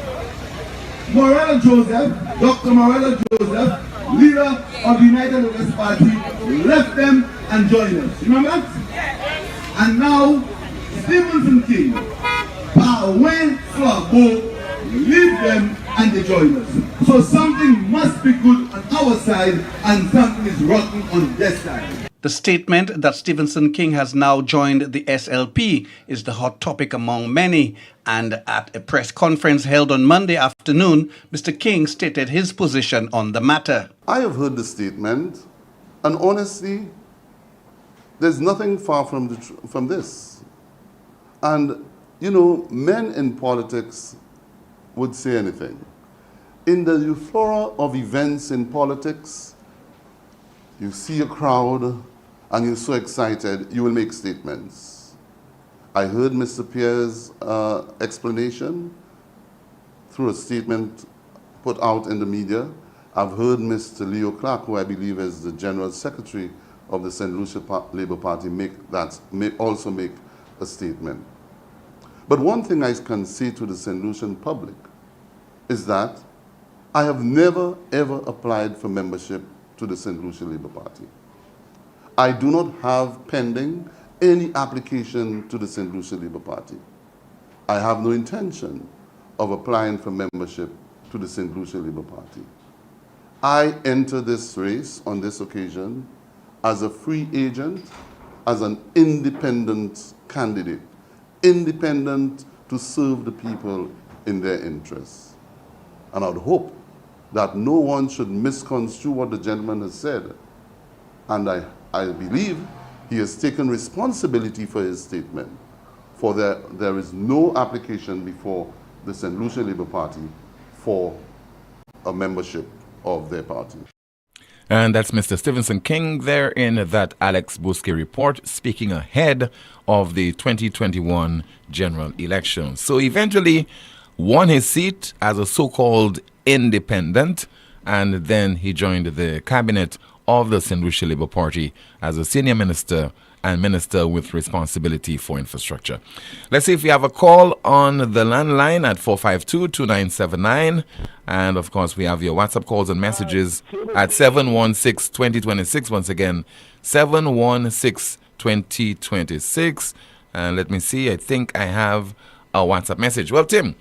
Morella Joseph, Dr. Morella Joseph, leader of the United Workers' Party, left them and joined us. Remember that? And now, Stevenson King, Poleon, leave them and they join us. So something must be good on our side and something is rotten on their side. The statement that Stevenson King has now joined the SLP is the hot topic among many. And at a press conference held on Monday afternoon, Mr. King stated his position on the matter. I have heard the statement, and honestly, there's nothing far from this. And, you know, men in politics would say anything. In the euphoria of events in politics, you see a crowd and you're so excited, you will make statements. I heard Mr. Pierre's explanation through a statement put out in the media. I've heard Mr. Leo Clark, who I believe is the General Secretary of the St. Lucia Labour Party, also make a statement. But one thing I can say to the St. Lucian public is that I have never, ever applied for membership to the St. Lucia Labour Party. I do not have pending any application to the St. Lucia Labour Party. I have no intention of applying for membership to the St. Lucia Labour Party. I enter this race on this occasion as a free agent, as an independent candidate, independent to serve the people in their interests. And I would hope that no one should misconstrue what the gentleman has said. And I believe he has taken responsibility for his statement, for there is no application before the St. Lucia Labour Party for a membership of their party. And that's Mr. Stevenson King there in that Alex Busque report, speaking ahead of the 2021 general election. So eventually won his seat as a so-called independent, and then he joined the cabinet of the St. Lucia Labour Party as a senior minister and minister with responsibility for infrastructure. Let's see if we have a call on the landline at 452-2979. And of course, we have your WhatsApp calls and messages at 716-2026. Once again, 716-2026. And let me see, I think I have a WhatsApp message. Well, Tim,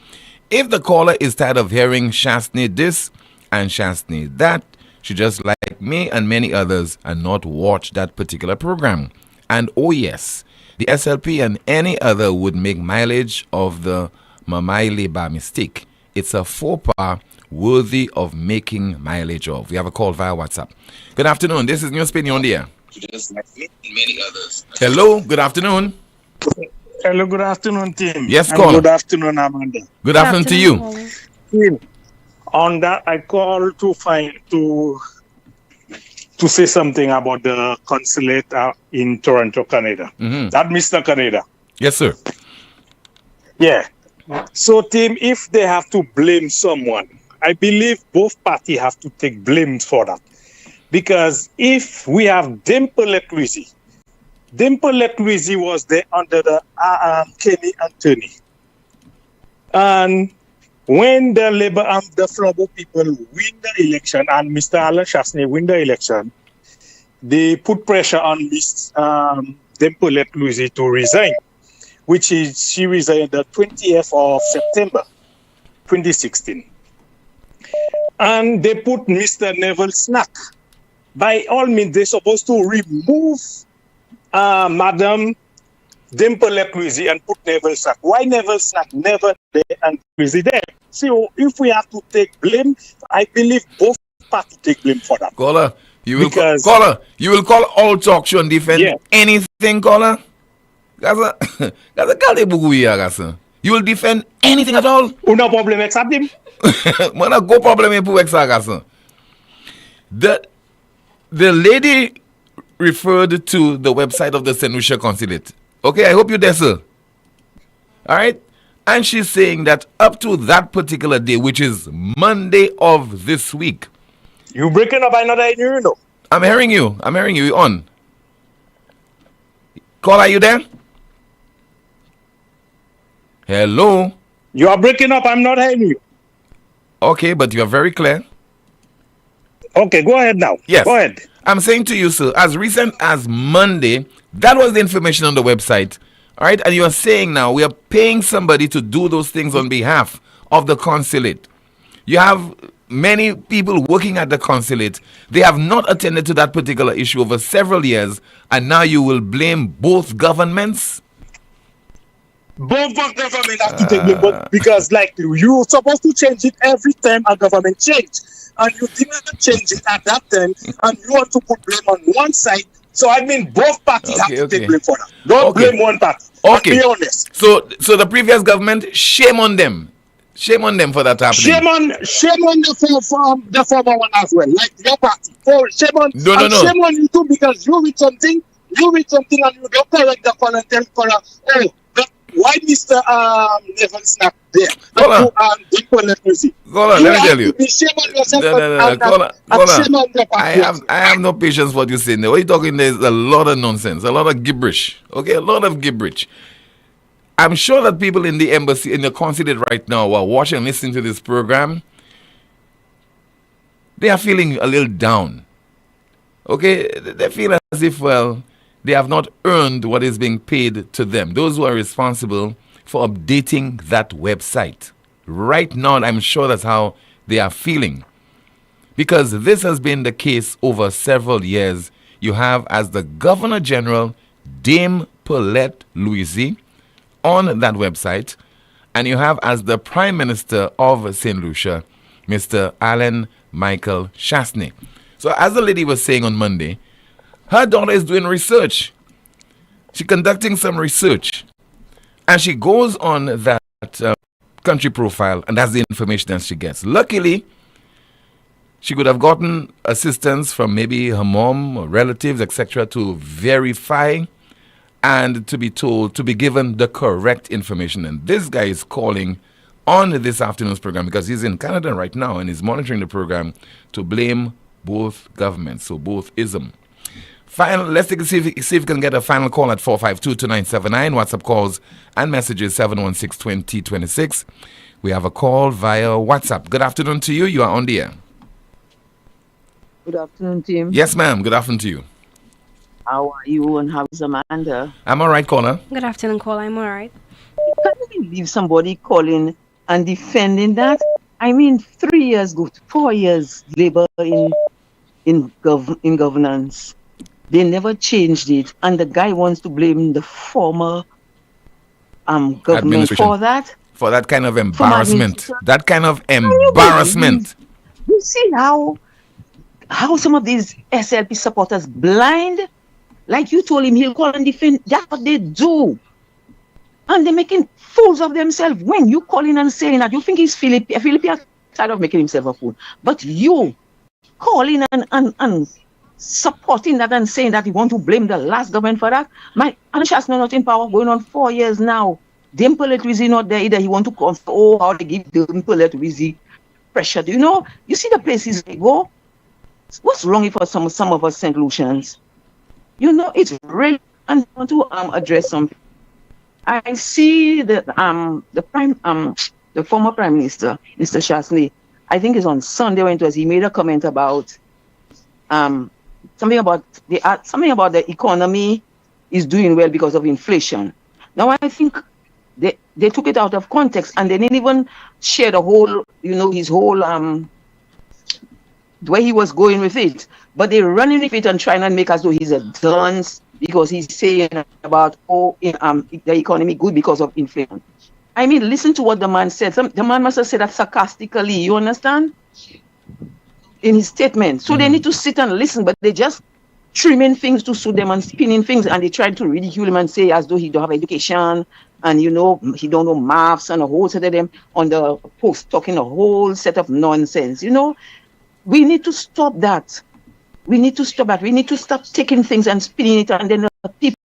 if the caller is tired of hearing Shastny this and Shastny that, she just like me and many others and not watch that particular program. And oh yes, the SLP and any other would make mileage of the Mamaile by mistake. It's a faux pas worthy of making mileage of. We have a call via WhatsApp. Good afternoon. This is Newspin on the air. Just like me and many others. Hello. Good afternoon. Hello. Good afternoon, team. Yes, call. Good afternoon, Amanda. Good afternoon to you. Team, on that, I call to say something about the consulate in Toronto, Canada. That Mr. Canada. Yes, sir. Yeah. So, team, if they have to blame someone, I believe both parties have to take blame for that. Because if we have Dimple Leclusi was there under the Kenny Anthony. And when the Labour and the Flobo people win the election and Mr. Alan Shastny win the election, they put pressure on Miss Dimple Leclusi to resign, which is she resigned the 20th of September 2016. And they put Mr. Neville Snack. By all means, they're supposed to remove Madam Dimple left Louise and put Neville Snack. Why Neville Snack never there and Louise there? So if we have to take blame, I believe both parties take blame for that. Caller, you will call all talk show and defend anything, caller? That's a galibugu here, you will defend anything at all? No problem, except him. Mana go problem pour exagasan. The lady referred to the website of the St. Lucia Consulate. Okay, I hope you're there, sir. All right? And she's saying that up to that particular day, which is Monday of this week. You breaking up another you know? I'm hearing you. You're on. Call, are you there? Hello? You are breaking up. I'm not hearing you. Okay, but you are very clear. Okay, go ahead now. Yes. Go ahead. I'm saying to you, sir, as recent as Monday, that was the information on the website. All right. And you are saying now we are paying somebody to do those things on behalf of the consulate. You have many people working at the consulate. They have not attended to that particular issue over several years. And now you will blame both governments? Both government have to take blame, but because like you're supposed to change it every time a government change, and you didn't change it at that time, and you want to put blame on one side. So I mean, both parties have to take blame for that. Don't blame one party. Okay. Be honest. So the previous government, shame on them. Shame on them for that happening. Shame on the former one as well. Like your party. Shame on. No. Shame on you too, because you read something and you don't correct the caller and tell caller, why Mr. Neville Snack there? Caller, let me tell you. Shame on yourself. Caller. I have no patience for what you're saying there. What you're talking there is a lot of nonsense, a lot of gibberish. Okay, a lot of gibberish. I'm sure that people in the embassy, in the consulate right now, who are watching and listening to this program, they are feeling a little down. Okay, they feel as if, well, they have not earned what is being paid to them. Those who are responsible for updating that website. Right now, I'm sure that's how they are feeling. Because this has been the case over several years. You have as the Governor General, Dame Paulette Louise, on that website. And you have as the Prime Minister of St. Lucia, Mr. Alan Michael Chasney. So as the lady was saying on Monday, her daughter is doing research. She's conducting some research. And she goes on that country profile, and that's the information that she gets. Luckily, she could have gotten assistance from maybe her mom or relatives, etc., to verify and to be told, to be given the correct information. And this guy is calling on this afternoon's program because he's in Canada right now and is monitoring the program to blame both governments, so both ism. Let's see if we can get a final call at 452-2979. WhatsApp calls and messages 716-2026. We have a call via WhatsApp. Good afternoon to you. You are on the air. Good afternoon, team. Yes, ma'am. Good afternoon to you. How are you and how is Amanda? I'm all right, caller. Good afternoon, caller. I'm all right. Can you believe somebody calling and defending that? I mean, 3 years ago, 4 years labor in governance. They never changed it, and the guy wants to blame the former government for that. For that kind of embarrassment. That kind of embarrassment. You see how some of these SLP supporters blind? Like you told him, he'll call and defend. That's what they do. And they're making fools of themselves. When you call in and saying that, you think he's Philip is tired of making himself a fool. But you calling and supporting that and saying that you want to blame the last government for that. My Anasha's not in power going on 4 years now. Dimple Louise not there either. He want to come. Oh, how they give Dimple Louise pressure. Do you know? You see the places they go. What's wrong for some of us St. Lucians? You know, it's really. And I want to address something. I see that the former Prime Minister, Mr. Chasney, I think it's on Sunday when it was, he made a comment about something about the economy is doing well because of inflation. Now I think they took it out of context and they didn't even share the whole, his whole where he was going with it. But they're running with it and trying to make as though he's a dunce because he's saying about the economy good because of inflation. I mean, listen to what the man said. The man must have said that sarcastically, you understand? In his statement. So they need to sit and listen, but they just trimming things to suit them and spinning things, and they try to ridicule him and say as though he don't have education and, you know, he don't know maths and a whole set of them on the post talking a whole set of nonsense. You know, we need to stop that. We need to stop that. We need to stop taking things and spinning it, and then the people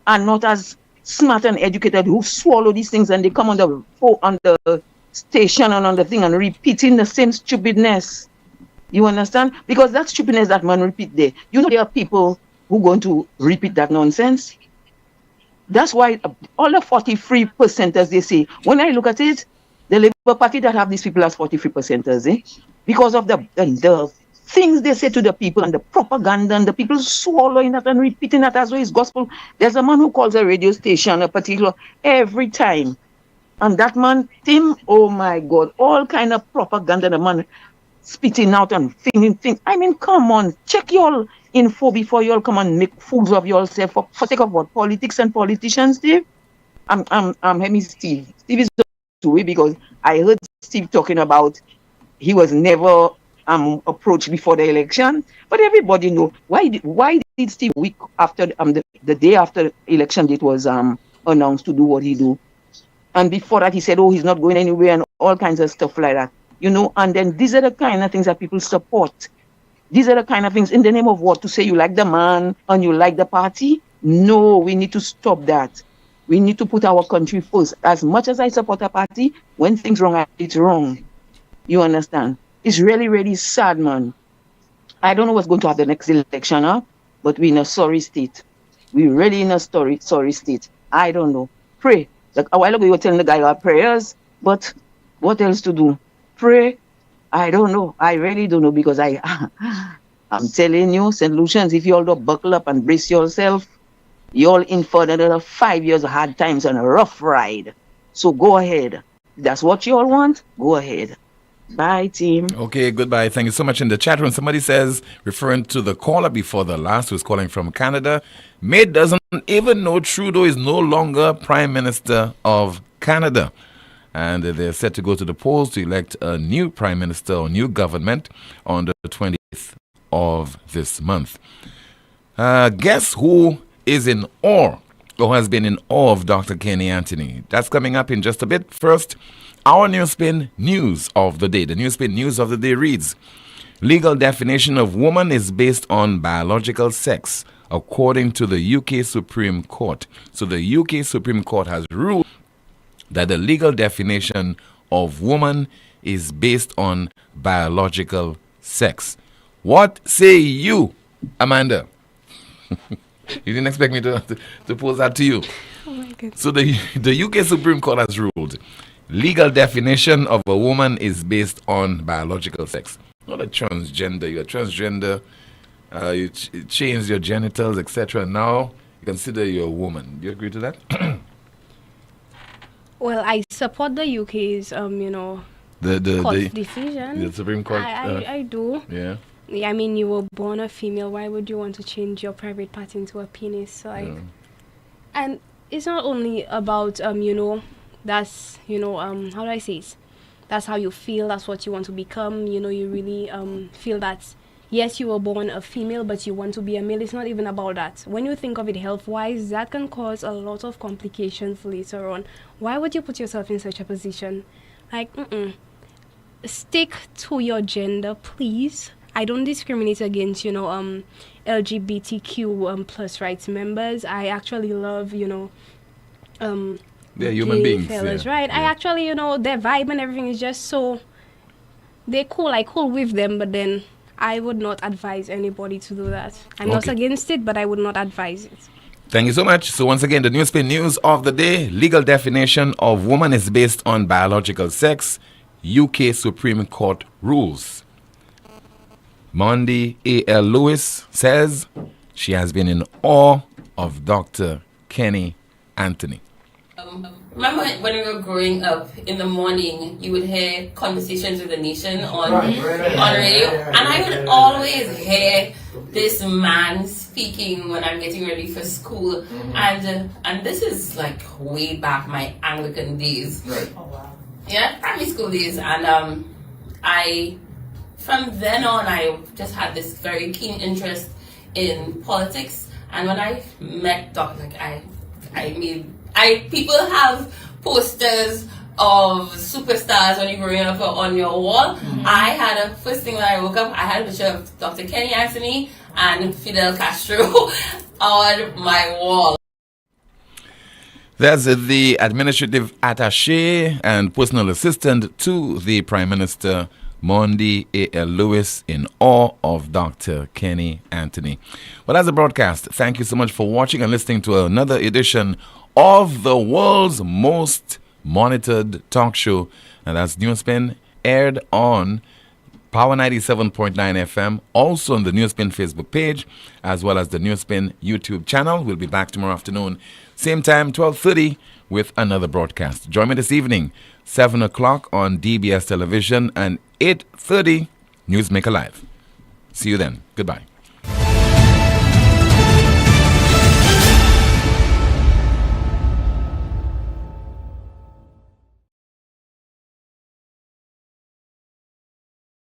are not as smart and educated who swallow these things, and they come on the station and on the thing and repeating the same stupidness. You understand? Because that stupidness that man repeat there, you know, there are people who going to repeat that nonsense. That's why all the 43%ers, they say, when I look at it, the Labour Party that have these people as 43%ers, because of the things they say to the people and the propaganda and the people swallowing that and repeating that as though it's gospel. There's a man who calls a radio station a particular every time. And that man, Tim, oh my God, all kind of propaganda, the man spitting out and thinking things. I mean, come on, check your info before you all come and make fools of yourself for sake of what? Politics and politicians, Steve? I'm having Steve. Steve is to it because I heard Steve talking about he was never approached before the election, but everybody know why did Steve week after the day after the election date was announced to do what he do, and before that he said, oh, he's not going anywhere and all kinds of stuff like that, you know. And then these are the kind of things that people support. These are the kind of things in the name of what? To say you like the man and you like the party? No, we need to stop that. We need to put our country first. As much as I support a party, when things wrong, it's wrong. You understand? It's really, really sad, man. I don't know what's going to happen the next election, but we're in a sorry state. We're really in a sorry state. I don't know. Pray. Like a while ago, you were telling the guy our prayers, but what else to do? Pray. I don't know. I really don't know, because I'm telling you, St. Lucians, if you all don't buckle up and brace yourself, you're all in for another 5 years of hard times and a rough ride. So go ahead. That's what you all want? Go ahead. Bye, team. Okay, goodbye. Thank you so much. In the chat room, somebody says, referring to the caller before the last, who's calling from Canada, May doesn't even know Trudeau is no longer Prime Minister of Canada. And they're set to go to the polls to elect a new Prime Minister or new government on the 20th of this month. Guess who is in awe or has been in awe of Dr. Kenny Anthony? That's coming up in just a bit. First, our Newspin News of the Day. The Newspin News of the Day reads, legal definition of woman is based on biological sex, according to the UK Supreme Court. So the UK Supreme Court has ruled that the legal definition of woman is based on biological sex. What say you, Amanda? You didn't expect me to pose that to you. Oh my goodness. So the UK Supreme Court has ruled legal definition of a woman is based on biological sex. Not a transgender. You're a transgender. You change your genitals, etc. Now you consider you're a woman. Do you agree to that? Well, I support the UK's, court's decision. The Supreme Court. I do. Yeah. I mean, you were born a female. Why would you want to change your private part into a penis? So and it's not only about that's how do I say it? That's how you feel. That's what you want to become. You really feel that. Yes, you were born a female, but you want to be a male. It's not even about that. When you think of it health-wise, that can cause a lot of complications later on. Why would you put yourself in such a position? Like, stick to your gender, please. I don't discriminate against, LGBTQ plus rights members. I actually love, they're human beings, fellas, yeah. right? Yeah. I actually, their vibe and everything is just so, they're cool. I cool with them, but then I would not advise anybody to do that. I'm not against it, but I would not advise it. Thank you so much. So once again, the Newspin News of the Day. Legal definition of woman is based on biological sex. UK Supreme Court rules. Mondi A.L. Lewis says she has been in awe of Dr. Kenny Anthony. Remember when we were growing up, in the morning, you would hear Conversations with the Nation on radio? And I would always hear this man speaking when I'm getting ready for school, and this is like way back my Anglican days. Right. Oh wow. Yeah, primary school days, and from then on I just had this very keen interest in politics, and when I met Doc, like people have posters of superstars when you're growing up on your wall. I had first thing when I woke up, I had a picture of Dr. Kenny Anthony and Fidel Castro on my wall. There's the administrative attaché and personal assistant to the Prime Minister, Mondi A.L. Lewis, in awe of Dr. Kenny Anthony. Well, that's the broadcast. Thank you so much for watching and listening to another edition of the world's most monitored talk show, and that's Newspin, aired on Power 97.9 FM, also on the Newspin Facebook page, as well as the Newspin YouTube channel. We'll be back tomorrow afternoon, same time, 12:30, with another broadcast. Join me this evening, 7 o'clock on DBS Television and 8:30 Newsmaker Live. See you then. Goodbye.